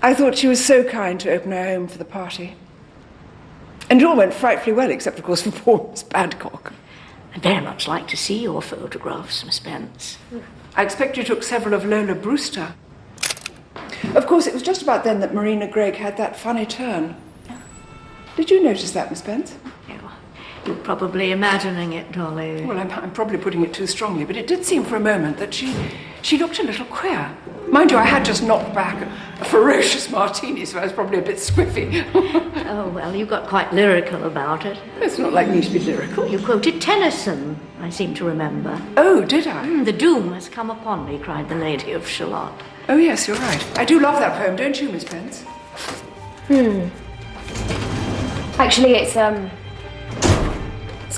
I thought she was so kind to open her home for the party. And it all went frightfully well, except, of course, for poor Miss Badcock. I'd very much like to see your photographs, Miss Spence. I expect you took several of Lola Brewster. Of course, it was just about then that Marina Gregg had that funny turn. Did you notice that, Miss Spence? You're probably imagining it, Dolly. Well, I'm probably putting it too strongly, but it did seem for a moment that she looked a little queer. Mind you, I had just knocked back a ferocious martini, so I was probably a bit squiffy. Oh, well, you got quite lyrical about it. It's not like me to be lyrical. You quoted Tennyson, I seem to remember. Oh, did I? The doom has come upon me, cried the Lady of Shalott. Oh, yes, you're right. I do love that poem, don't you, Miss Spence? Actually, it's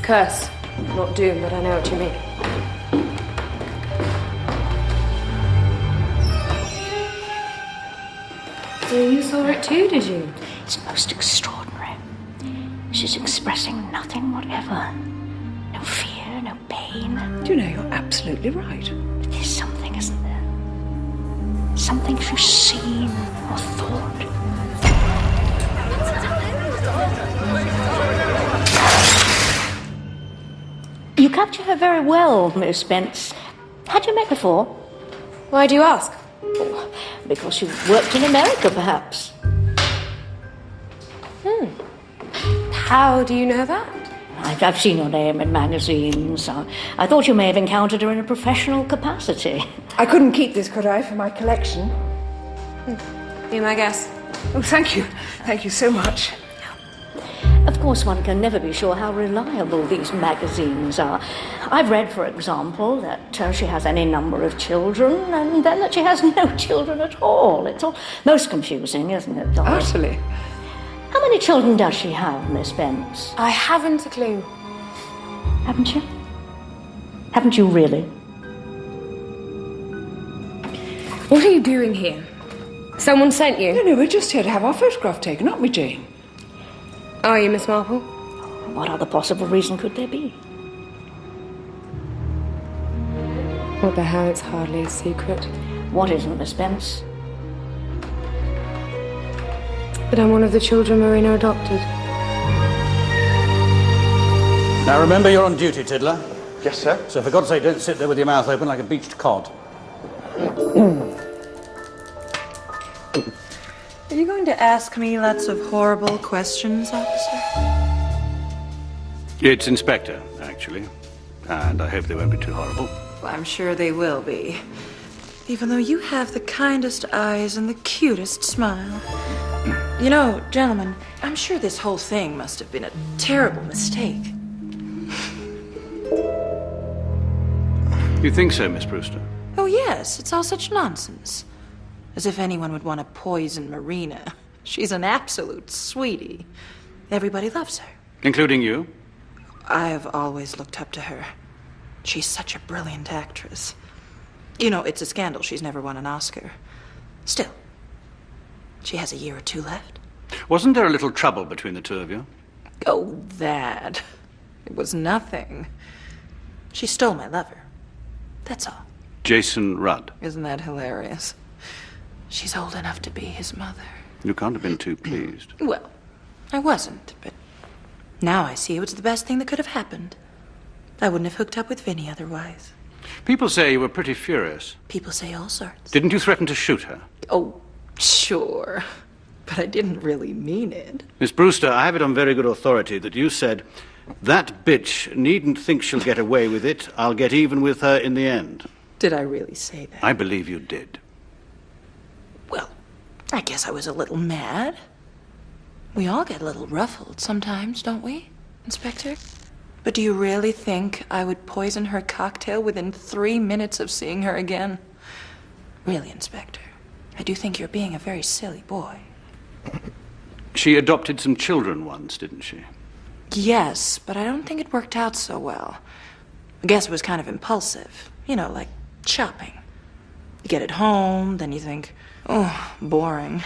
curse, not doom, but I know what you mean. So you saw it too, did you? It's most extraordinary. She's expressing nothing whatever. No fear, no pain. Do you know, you're absolutely right. But there's something, isn't there? Something she's seen or thought. capture her very well, Miss Spence. Had you met before? Why do you ask? Oh, because you worked in America, perhaps. How do you know that? I've seen your name in magazines. I thought you may have encountered her in a professional capacity. I couldn't keep this, could I, for my collection? Be my guest. Oh, thank you. Thank you so much. Of course, one can never be sure how reliable these magazines are. I've read, for example, that she has any number of children, and then that she has no children at all. It's all most confusing, isn't it, Dolly? Utterly. How many children does she have, Miss Spence? I haven't a clue. Haven't you? Haven't you really? What are you doing here? Someone sent you? No, we're just here to have our photograph taken, aren't we, Jane? Are you, Miss Marple? What other possible reason could there be? What the hell, it's hardly a secret. What isn't, Miss Spence? But I'm one of the children Marina adopted. Now remember, you're on duty, Tiddler. Yes, sir. So for God's sake, don't sit there with your mouth open like a beached cod. Are you going to ask me lots of horrible questions, officer? It's Inspector, actually. And I hope they won't be too horrible. Well, I'm sure they will be. Even though you have the kindest eyes and the cutest smile. You know, gentlemen, I'm sure this whole thing must have been a terrible mistake. You think so, Miss Brewster? Oh, yes, it's all such nonsense. As if anyone would want to poison Marina. She's an absolute sweetie. Everybody loves her. Including you? I've always looked up to her. She's such a brilliant actress. You know, it's a scandal she's never won an Oscar. Still, she has a year or two left. Wasn't there a little trouble between the two of you? Oh, that. It was nothing. She stole my lover. That's all. Jason Rudd. Isn't that hilarious? She's old enough to be his mother. You can't have been too pleased. Well, I wasn't, but now I see it was the best thing that could have happened. I wouldn't have hooked up with Vinny otherwise. People say you were pretty furious. People say all sorts. Didn't you threaten to shoot her? Oh, sure. But I didn't really mean it. Miss Brewster, I have it on very good authority that you said, "That bitch needn't think she'll get away with it. I'll get even with her in the end." Did I really say that? I believe you did. Well, I guess I was a little mad. We all get a little ruffled sometimes, don't we, Inspector? But do you really think I would poison her cocktail within 3 minutes of seeing her again? Really, Inspector, I do think you're being a very silly boy. She adopted some children once, didn't she? Yes, but I don't think it worked out so well. I guess it was kind of impulsive. You know, like shopping. You get it home, then you think, oh, boring.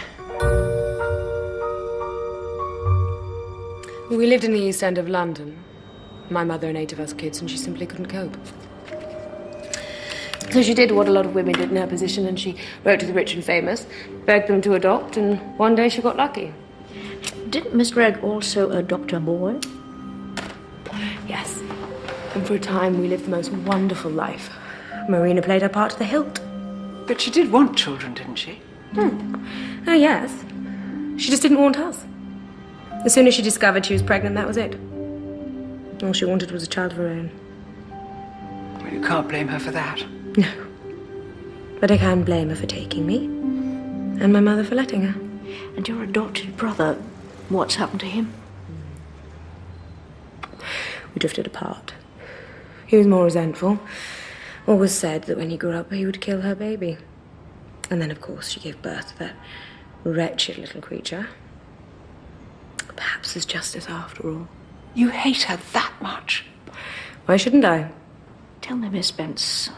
We lived in the East End of London. My mother and 8 of us kids, and she simply couldn't cope. So she did what a lot of women did in her position, and she wrote to the rich and famous, begged them to adopt, and one day she got lucky. Didn't Miss Gregg also adopt a boy? Yes. And for a time, we lived the most wonderful life. Marina played her part to the hilt. But she did want children, didn't she? Oh, yes. She just didn't want us. As soon as she discovered she was pregnant, that was it. All she wanted was a child of her own. Well, you can't blame her for that. No. But I can blame her for taking me. And my mother for letting her. And your adopted brother, what's happened to him? We drifted apart. He was more resentful. Always said that when he grew up, he would kill her baby. And then, of course, she gave birth to that wretched little creature. Perhaps there's justice after all. You hate her that much? Why shouldn't I? Tell me, Miss Spence,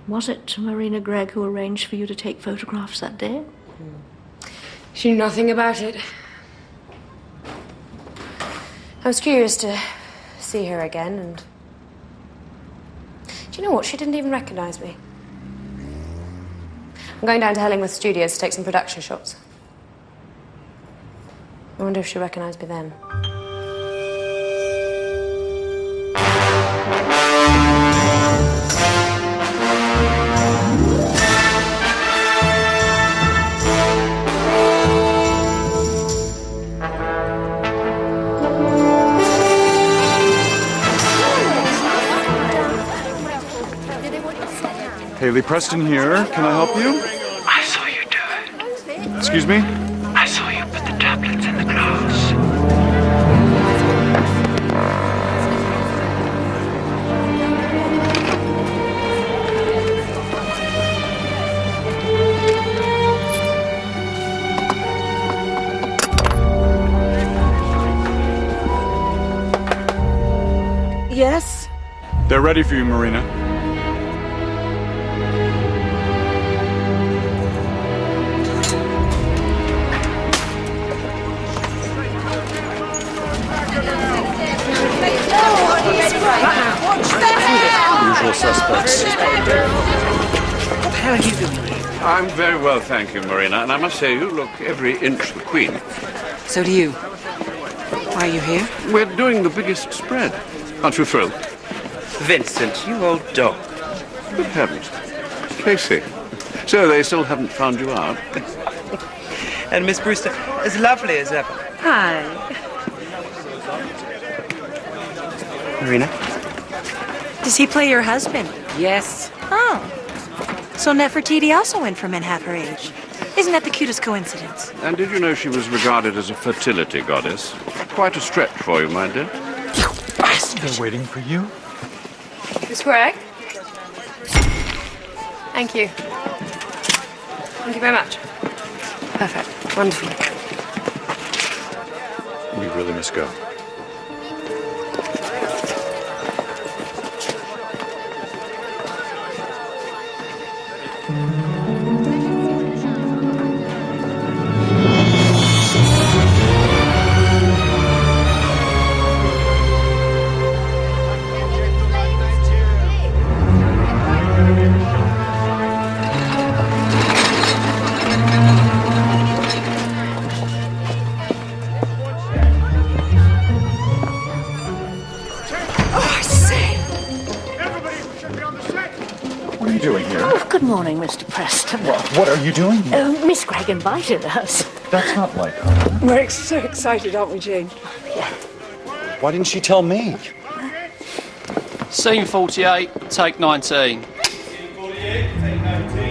was it Marina Gregg who arranged for you to take photographs that day? She knew nothing about it. I was curious to see her again, and do you know what? She didn't even recognize me. I'm going down to Hellingworth Studios to take some production shots. I wonder if she recognized me then. Haley Preston here. Can I help you? I saw you do it. Excuse me? I saw you put the tablets in the glass. Yes? They're ready for you, Marina. Usual suspects. What the hell are you doing here? I'm very well, thank you, Marina, and I must say you look every inch the queen. So do you. Why are you here? We're doing the biggest spread. Aren't you thrilled? Vincent, you old dog. Good heavens. Casey. So they still haven't found you out? And Miss Brewster, as lovely as ever. Hi. Marina? Does he play your husband? Yes. Oh. So Nefertiti also went for men half her age. Isn't that the cutest coincidence? And did you know she was regarded as a fertility goddess? Quite a stretch for you, my dear. They're waiting for you. Miss Gregg? Thank you. Thank you very much. Perfect. Wonderful. We really must go. What are you doing here? Oh, good morning, Mr. Preston. What are you doing here? Miss Gregg invited us. That's not like her. We're so excited, aren't we, Jane? Why didn't she tell me? Scene 48, take 19.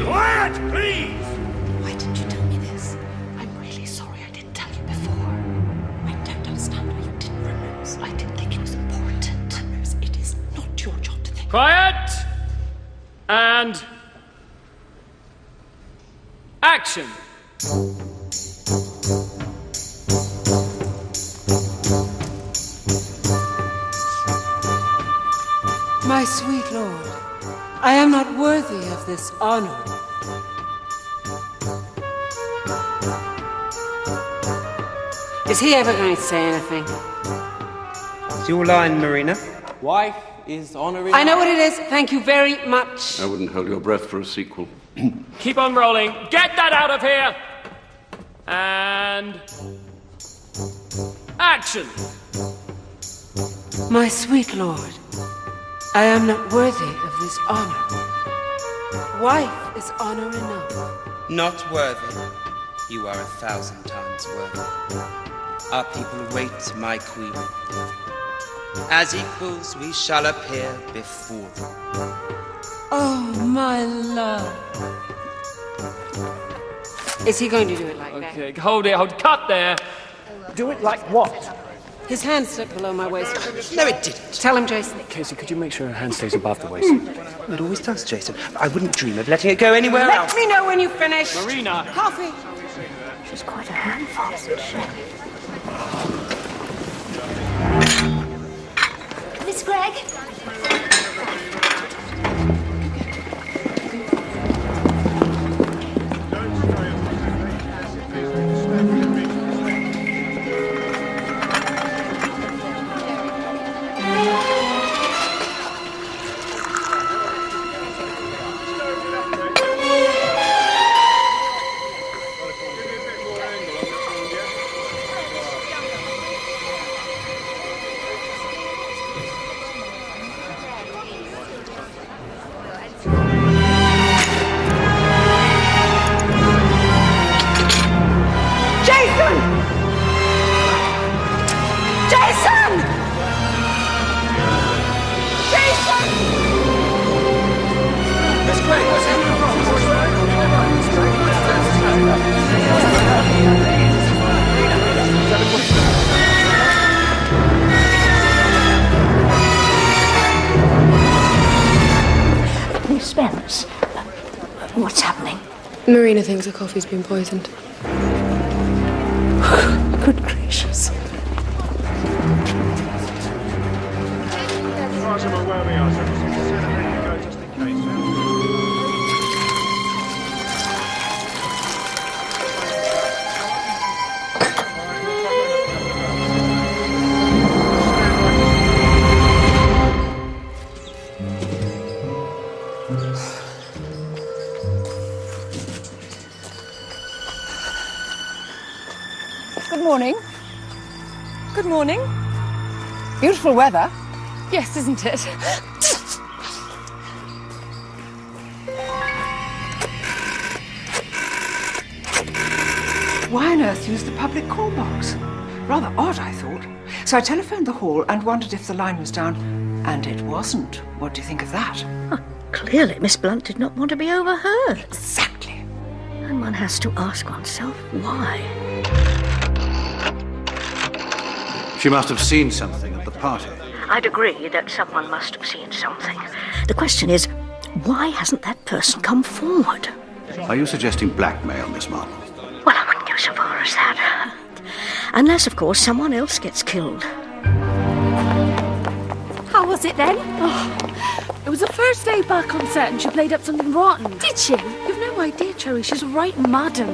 Quiet, please! Why didn't you tell me this? I'm really sorry I didn't tell you before. I don't understand why you didn't Rose. I didn't think it was important. Rose, it is not your job to think. Quiet! And... action! My sweet lord, I am not worthy of this honor. Is he ever going to say anything? It's your line, Marina. Wife is honoring... I know what it is. Thank you very much. I wouldn't hold your breath for a sequel. Keep on rolling. Get that out of here! And... action! My sweet lord, I am not worthy of this honor. Wife is honor enough. Not worthy. You are 1,000 times worthy. Our people wait, my queen. As equals we shall appear before them. Oh, my love. Is he going to do it like that? Okay, hold it, cut there. Do it like what? His hand slipped below my waist. No, it didn't. Tell him, Jason. Casey, could you make sure her hand stays above the waist? It always does, Jason. I wouldn't dream of letting it go anywhere else. Let me know when you finish. Marina. Coffee. She's quite a handful, isn't she? Miss Gregg? What's happening? Marina thinks her coffee's been poisoned. Good gracious. Good morning. Good morning. Beautiful weather. Yes, isn't it? Why on earth use the public call box? Rather odd, I thought. So I telephoned the hall and wondered if the line was down, and it wasn't. What do you think of that? Clearly, Miss Blunt did not want to be overheard. Exactly. And one has to ask oneself why. She must have seen something at the party. I'd agree that someone must have seen something. The question is, why hasn't that person come forward? Are you suggesting blackmail, Miss Marple? Well, I wouldn't go so far as that. Unless, of course, someone else gets killed. How was it then? Oh, it was the first day back on set and she played up something rotten. Did she? You've no idea, Cherry. She's a right madam.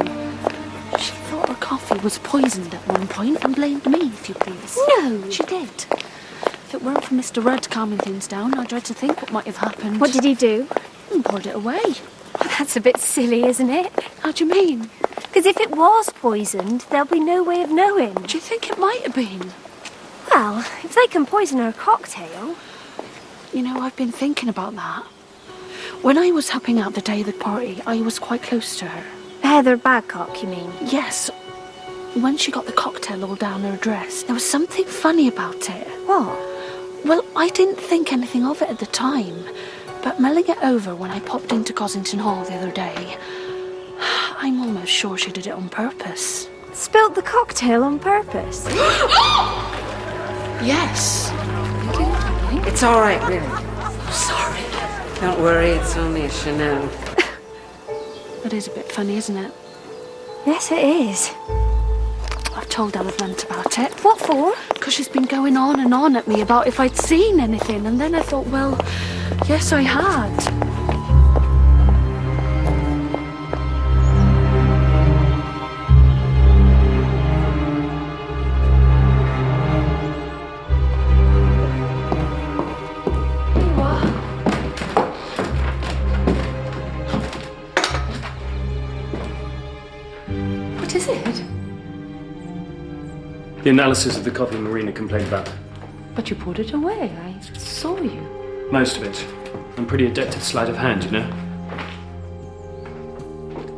She thought her coffee was poisoned at one point and blamed me, if you please. No. She did. If it weren't for Mr. Rudd calming things down, I dread to think what might have happened. What did he do? He poured it away. That's a bit silly, isn't it? How do you mean? Because if it was poisoned, there'll be no way of knowing. Do you think it might have been? Well, if they can poison her cocktail... You know, I've been thinking about that. When I was helping out the day of the party, I was quite close to her. Heather Badcock, you mean? Yes. When she got the cocktail all down her dress, there was something funny about it. What? Well, I didn't think anything of it at the time, but mulling it over when I popped into Cossington Hall the other day, I'm almost sure she did it on purpose. Spilt the cocktail on purpose? Yes. It's all right, really. Sorry. Don't worry, it's only a Chanel. That is a bit funny, isn't it? Yes, it is. I've told Ella Blunt about it. What for? Because she's been going on and on at me about if I'd seen anything, and then I thought, well, yes, I had. What is it? The analysis of the copy Marina complained about. But you poured it away. I saw you. Most of it. I'm pretty adept at sleight of hand, you know.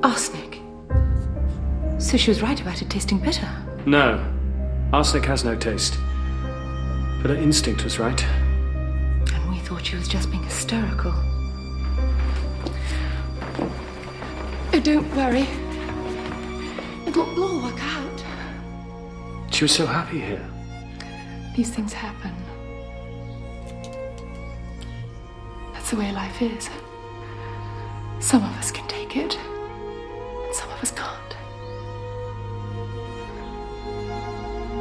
Arsenic. So she was right about it tasting bitter. No. Arsenic has no taste. But her instinct was right. And we thought she was just being hysterical. Oh, don't worry. It'll all work out. She was so happy here. These things happen. That's the way life is. Some of us can take it, and some of us can't.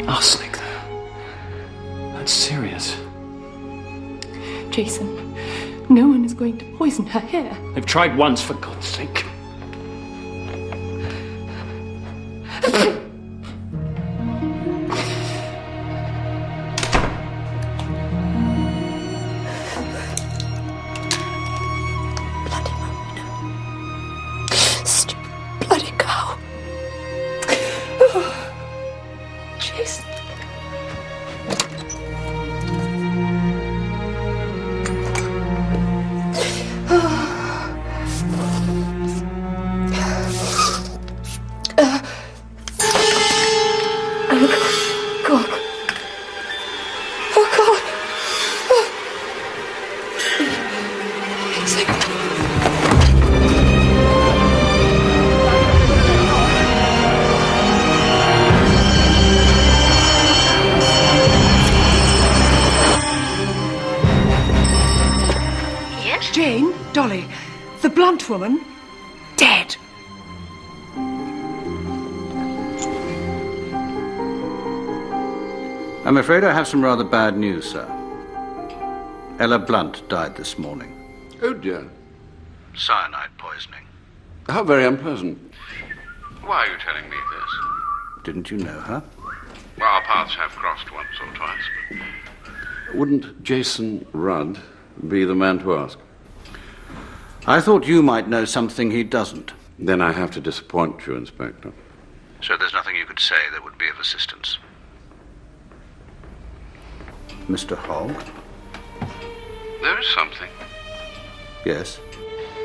Arsenic, though. That's serious. Jason, no one is going to poison her hair. They've tried once, for God's sake. Jason. Jane, Dolly, the Blunt woman, dead. I'm afraid I have some rather bad news, sir. Ella Blunt died this morning. Oh, dear. Cyanide poisoning. How very unpleasant. Why are you telling me this? Didn't you know her? Well, our paths have crossed once or twice, but... Wouldn't Jason Rudd be the man to ask? I thought you might know something he doesn't. Then I have to disappoint you, Inspector. So there's nothing you could say that would be of assistance. Mr. Hogg? There is something. Yes?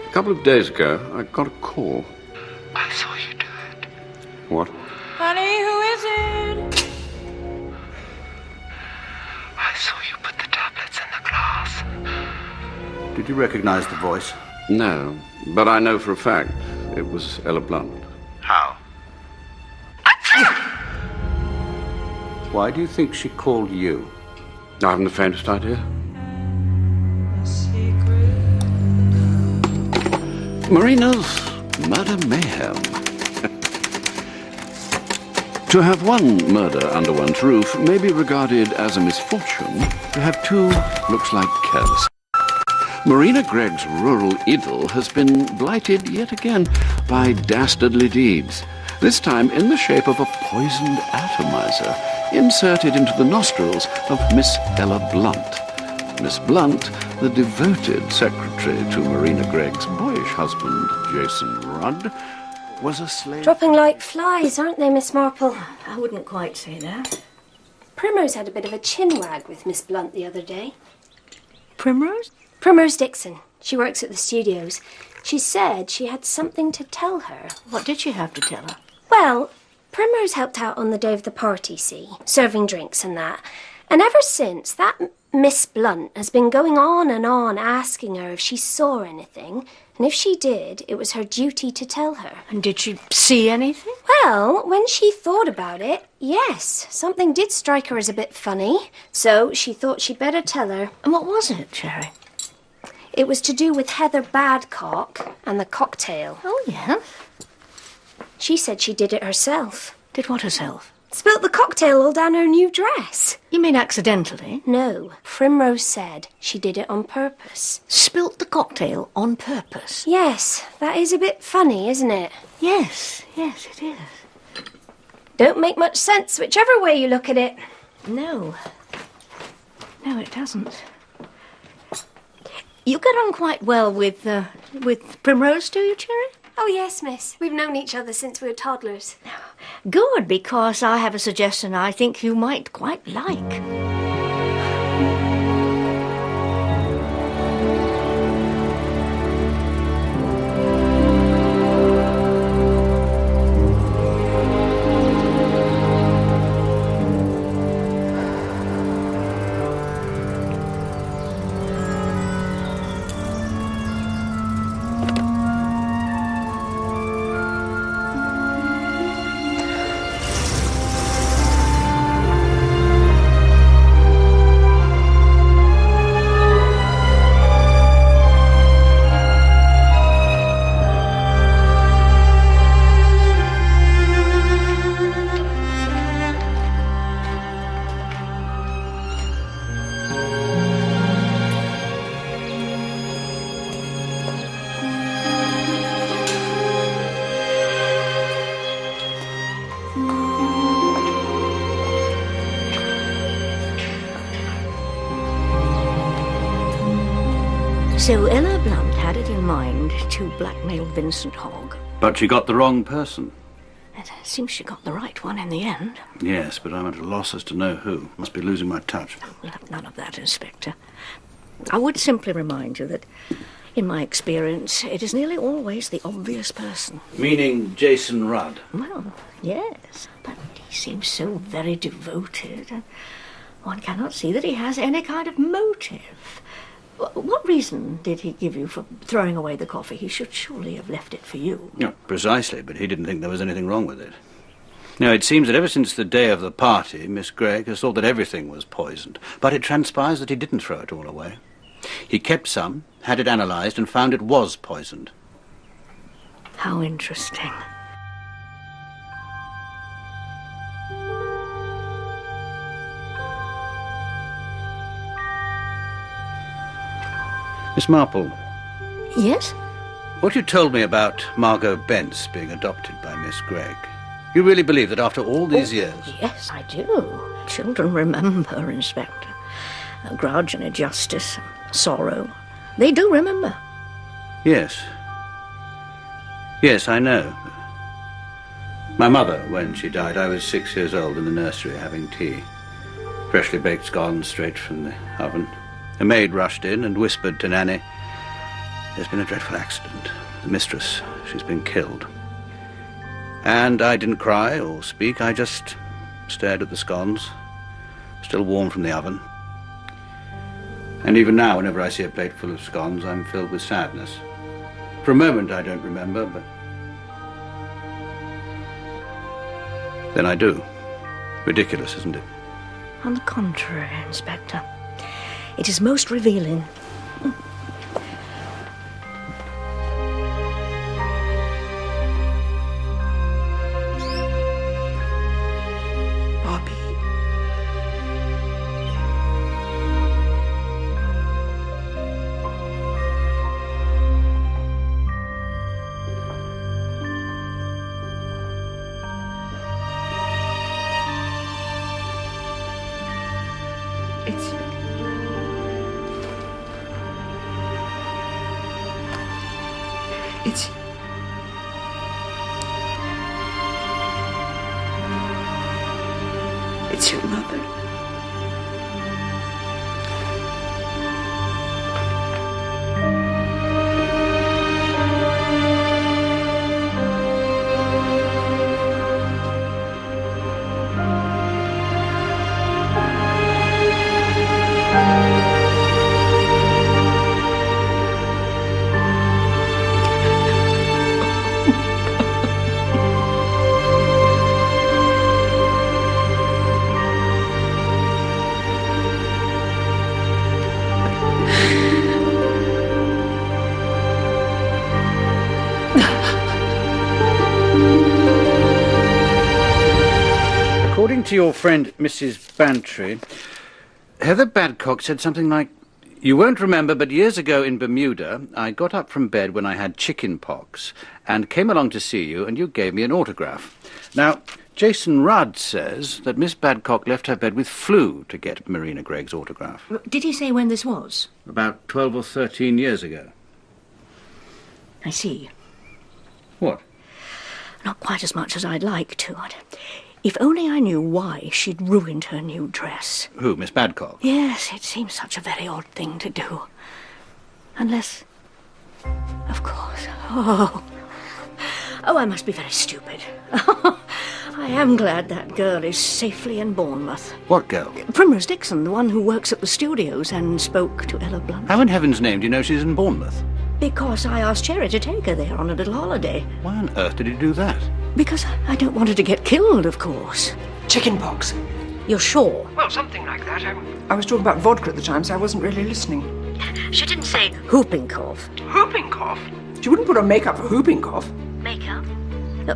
A couple of days ago, I got a call. I saw you do it. What? Honey, who is it? I saw you put the tablets in the glass. Did you recognize the voice? No, but I know for a fact it was Ella Blunt. How? Why do you think she called you? I haven't the faintest idea. Marina's murder mayhem. To have one murder under one's roof may be regarded as a misfortune. To have two looks like careless. Marina Gregg's rural idyll has been blighted yet again by dastardly deeds, this time in the shape of a poisoned atomizer inserted into the nostrils of Miss Ella Blunt. Miss Blunt, the devoted secretary to Marina Gregg's boyish husband, Jason Rudd, was a slave... Dropping like flies, aren't they, Miss Marple? I wouldn't quite say that. Primrose had a bit of a chinwag with Miss Blunt the other day. Primrose? Primrose Dixon. She works at the studios. She said she had something to tell her. What did she have to tell her? Well, Primrose helped out on the day of the party, see, serving drinks and that. And ever since, that Miss Blunt has been going on and on asking her if she saw anything. And if she did, it was her duty to tell her. And did she see anything? Well, when she thought about it, yes, something did strike her as a bit funny. So she thought she'd better tell her. And what was it, Cherry? It was to do with Heather Badcock and the cocktail. Oh, yeah? She said she did it herself. Did what herself? Spilt the cocktail all down her new dress. You mean accidentally? No, Primrose said she did it on purpose. Spilt the cocktail on purpose? Yes, that is a bit funny, isn't it? Yes, it is. Don't make much sense whichever way you look at it. No, it doesn't. You get on quite well with Primrose, do you, Cherry? Oh, yes, miss. We've known each other since we were toddlers. Good, because I have a suggestion I think you might quite like. So Ella Blunt had it in mind to blackmail Vincent Hogg. But she got the wrong person. It seems she got the right one in the end. Yes, but I'm at a loss as to know who. Must be losing my touch. We'll have none of that, Inspector. I would simply remind you that, in my experience, it is nearly always the obvious person. Meaning Jason Rudd? Well, yes, but he seems so very devoted, and one cannot see that he has any kind of motive. What reason did he give you for throwing away the coffee? He should surely have left it for you. No, precisely, but he didn't think there was anything wrong with it. Now, it seems that ever since the day of the party, Miss Gregg has thought that everything was poisoned. But it transpires that he didn't throw it all away. He kept some, had it analysed, and found it was poisoned. How interesting. Miss Marple. Yes? What you told me about Margot Bence being adopted by Miss Gregg, you really believe that after all these years? Yes, I do. Children remember, Inspector. A grudge and injustice, sorrow. They do remember. Yes. Yes, I know. My mother, when she died, I was 6 years old in the nursery having tea. Freshly baked scones straight from the oven. A maid rushed in and whispered to Nanny, "There's been a dreadful accident. The mistress, she's been killed." And I didn't cry or speak. I just stared at the scones, still warm from the oven. And even now, whenever I see a plate full of scones, I'm filled with sadness. For a moment, I don't remember, but then I do. Ridiculous, isn't it? On the contrary, Inspector. It is most revealing. Bobby. It's your mother. According to your friend Mrs. Bantry, Heather Badcock said something like, "You won't remember, but years ago in Bermuda, I got up from bed when I had chicken pox and came along to see you, and you gave me an autograph." Now, Jason Rudd says that Miss Badcock left her bed with flu to get Marina Gregg's autograph. Did he say when this was? About 12 or 13 years ago. I see. What? Not quite as much as I'd like to. If only I knew why she'd ruined her new dress. Who, Miss Badcock? Yes, it seems such a very odd thing to do. Unless... Of course. Oh, I must be very stupid. I am glad that girl is safely in Bournemouth. What girl? Primrose Dixon, the one who works at the studios and spoke to Ella Blunt. How in heaven's name do you know she's in Bournemouth? Because I asked Cherry to take her there on a little holiday. Why on earth did he do that? Because I don't want her to get killed, of course. Chickenpox. You're sure? Well, something like that. I was talking about vodka at the time, so I wasn't really listening. She didn't say whooping cough. Whooping cough? She wouldn't put on makeup for whooping cough. Makeup? No.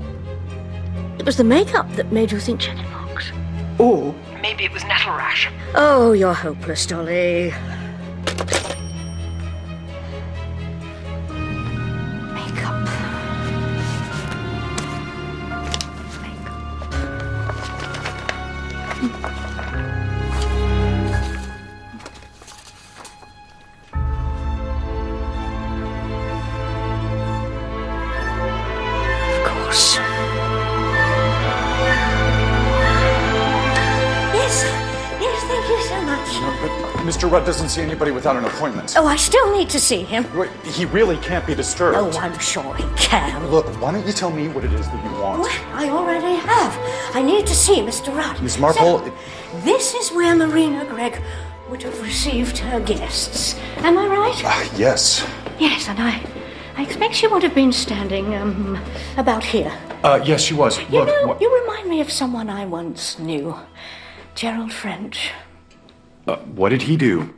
It was the makeup that made you think chickenpox. Or maybe it was nettle rash. Oh, you're hopeless, Dolly. Makeup. Of course. Yes, thank you so much. But Mr. Rudd doesn't see anybody without an appointment. Oh, I still need to see him. Wait, he really can't be disturbed. Oh, I'm sure he can. Look, why don't you tell me what it is that you want? Well, I already have. I need to see Mr. Rudd. Miss Marple... So, this is where Marina Gregg would have received her guests. Am I right? Yes. Yes, and I expect she would have been standing, about here. Yes, she was. You know, you remind me of someone I once knew. Gerald French. What did he do?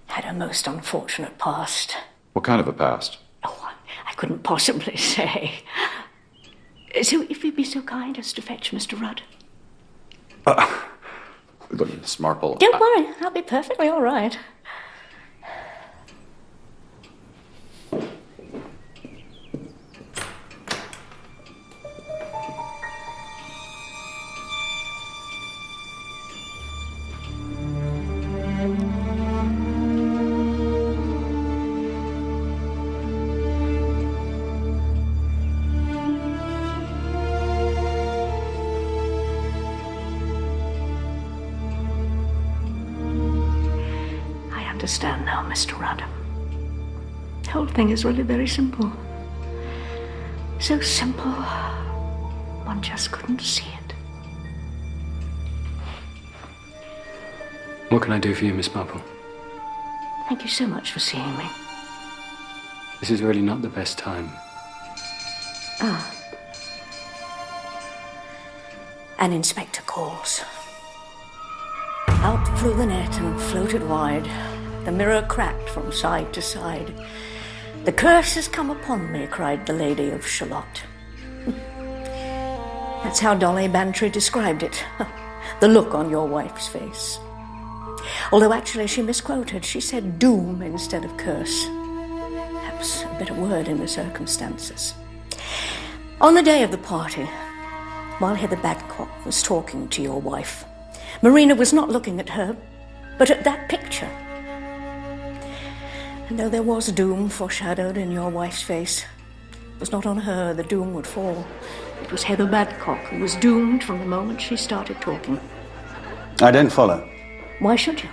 Had a most unfortunate past. What kind of a past? I couldn't possibly say. So if you'd be so kind as to fetch Mr. Rudd. Look, Miss Marple. Don't worry, I'll be perfectly all right. I understand now, Mr. Rudd. The whole thing is really very simple. So simple, one just couldn't see it. What can I do for you, Miss Marple? Thank you so much for seeing me. This is really not the best time. Ah. An inspector calls. Out flew the net and floated wide. The mirror cracked from side to side. The curse has come upon me, cried the Lady of Shalott. That's how Dolly Bantry described it. The look on your wife's face. Although actually she misquoted. She said doom instead of curse. Perhaps a better word in the circumstances. On the day of the party, while Heather Badcock was talking to your wife, Marina was not looking at her, but at that picture. And though there was doom foreshadowed in your wife's face, it was not on her the doom would fall. It was Heather Badcock who was doomed from the moment she started talking. I don't follow. Why should you?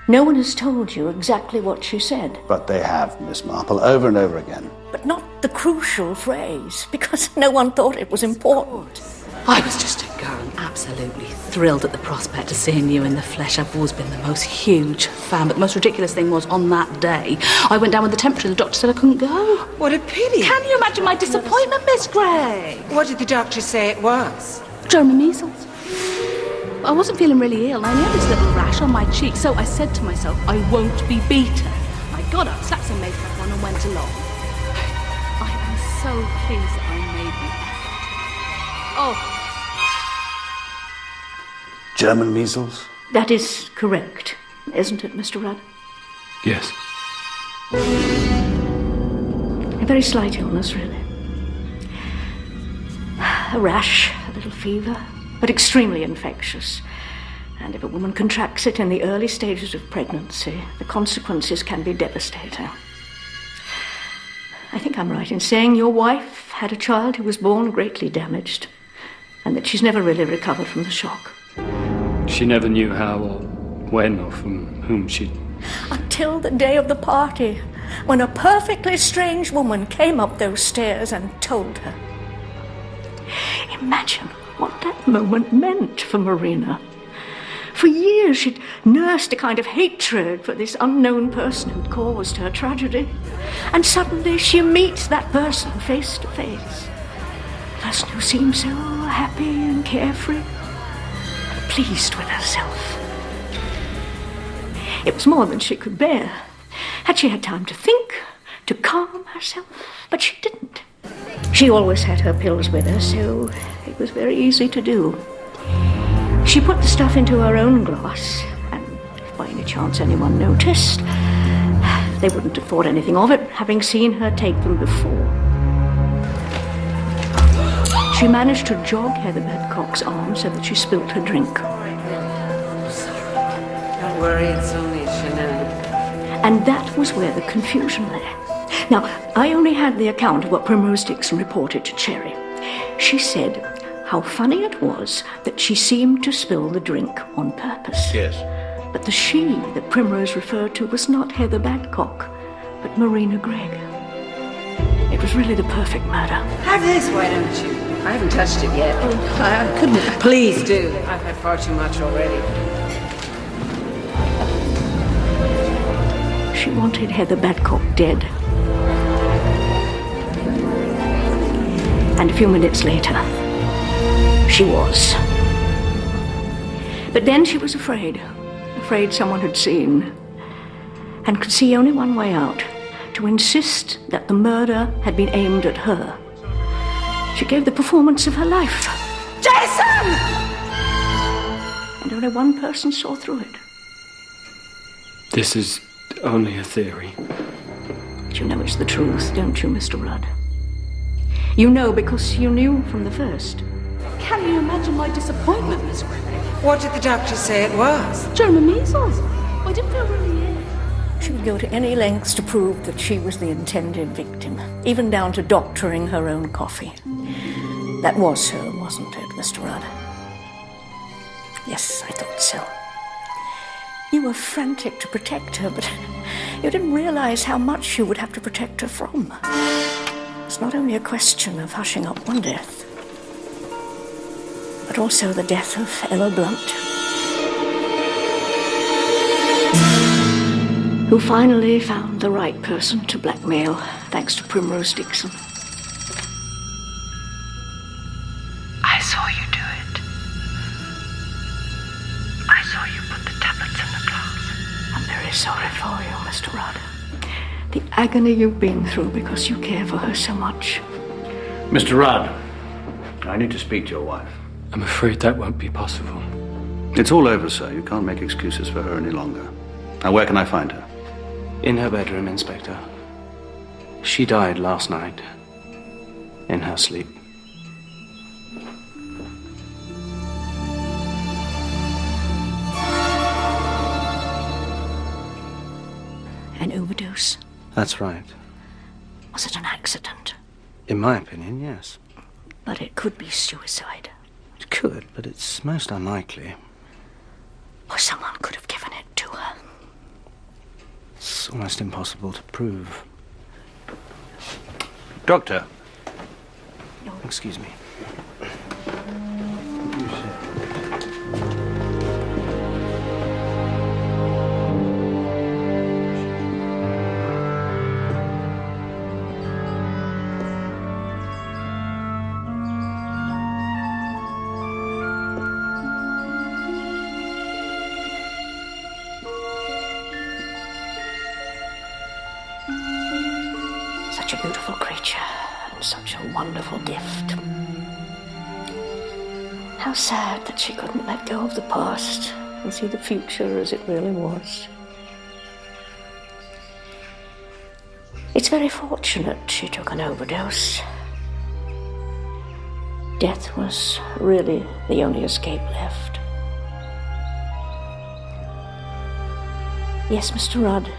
No one has told you exactly what she said. But they have, Miss Marple, over and over again. But not the crucial phrase, because no one thought it was important. I was just a girl and absolutely thrilled at the prospect of seeing you in the flesh. I've always been the most huge fan, but the most ridiculous thing was on that day, I went down with the temperature and the doctor said I couldn't go. What a pity. Can you imagine my disappointment, Miss Gray? What did the doctor say it was? German measles. I wasn't feeling really ill and I only had this little rash on my cheek, so I said to myself, I won't be beaten. I got up, slapped some makeup on and went along. I am so pleased that I made the effort. Oh. German measles? That is correct, isn't it, Mr. Rudd? Yes. A very slight illness, really. A rash, a little fever, but extremely infectious. And if a woman contracts it in the early stages of pregnancy, the consequences can be devastating. I think I'm right in saying your wife had a child who was born greatly damaged, and that she's never really recovered from the shock. She never knew how or when or from whom she'd... Until the day of the party, when a perfectly strange woman came up those stairs and told her. Imagine what that moment meant for Marina. For years she'd nursed a kind of hatred for this unknown person who'd caused her tragedy. And suddenly she meets that person face to face. A person who seemed so happy and carefree. Pleased with herself. It was more than she could bear. Had she had time to think, to calm herself, but she didn't. She always had her pills with her, so it was very easy to do. She put the stuff into her own glass, and if by any chance anyone noticed, they wouldn't have thought anything of it, having seen her take them before. She managed to jog Heather Badcock's arm so that she spilt her drink. Don't worry, it's only a shenanigan. And that was where the confusion lay. Now, I only had the account of what Primrose Dixon reported to Cherry. She said how funny it was that she seemed to spill the drink on purpose. Yes. But the she that Primrose referred to was not Heather Badcock, but Marina Gregg. It was really the perfect murder. Have this, why don't you? I haven't touched it yet. Oh, I couldn't. Please do. I've had far too much already. She wanted Heather Badcock dead. And a few minutes later, she was. But then she was afraid someone had seen, and could see only one way out, to insist that the murder had been aimed at her. She gave the performance of her life. Jason! And only one person saw through it. This is only a theory. But you know it's the truth, don't you, Mr. Rudd? You know because you knew from the first. Can you imagine my disappointment, Miss Gregg? What did the doctor say it was? German measles. I didn't feel really ill. She would go to any lengths to prove that she was the intended victim, even down to doctoring her own coffee. That was her, wasn't it, Mr. Rudd? Yes, I thought so. You were frantic to protect her, but you didn't realize how much you would have to protect her from. It's not only a question of hushing up one death, but also the death of Ella Blunt, who finally found the right person to blackmail, thanks to Primrose Dixon. I saw you do it. I saw you put the tablets in the glass. I'm very sorry for you, Mr. Rudd. The agony you've been through because you care for her so much. Mr. Rudd, I need to speak to your wife. I'm afraid that won't be possible. It's all over, sir. You can't make excuses for her any longer. Now, where can I find her? In her bedroom, Inspector. She died last night. In her sleep. An overdose? That's right. Was it an accident? In my opinion, yes. But it could be suicide. It could, but it's most unlikely. Or someone could have given it to her. It's almost impossible to prove. Doctor. Excuse me. Such a beautiful creature, and such a wonderful gift. How sad that she couldn't let go of the past and see the future as it really was. It's very fortunate she took an overdose. Death was really the only escape left. Yes, Mr. Rudd.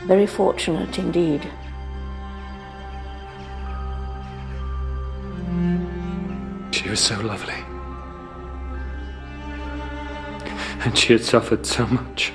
Very fortunate indeed. She was so lovely. And she had suffered so much.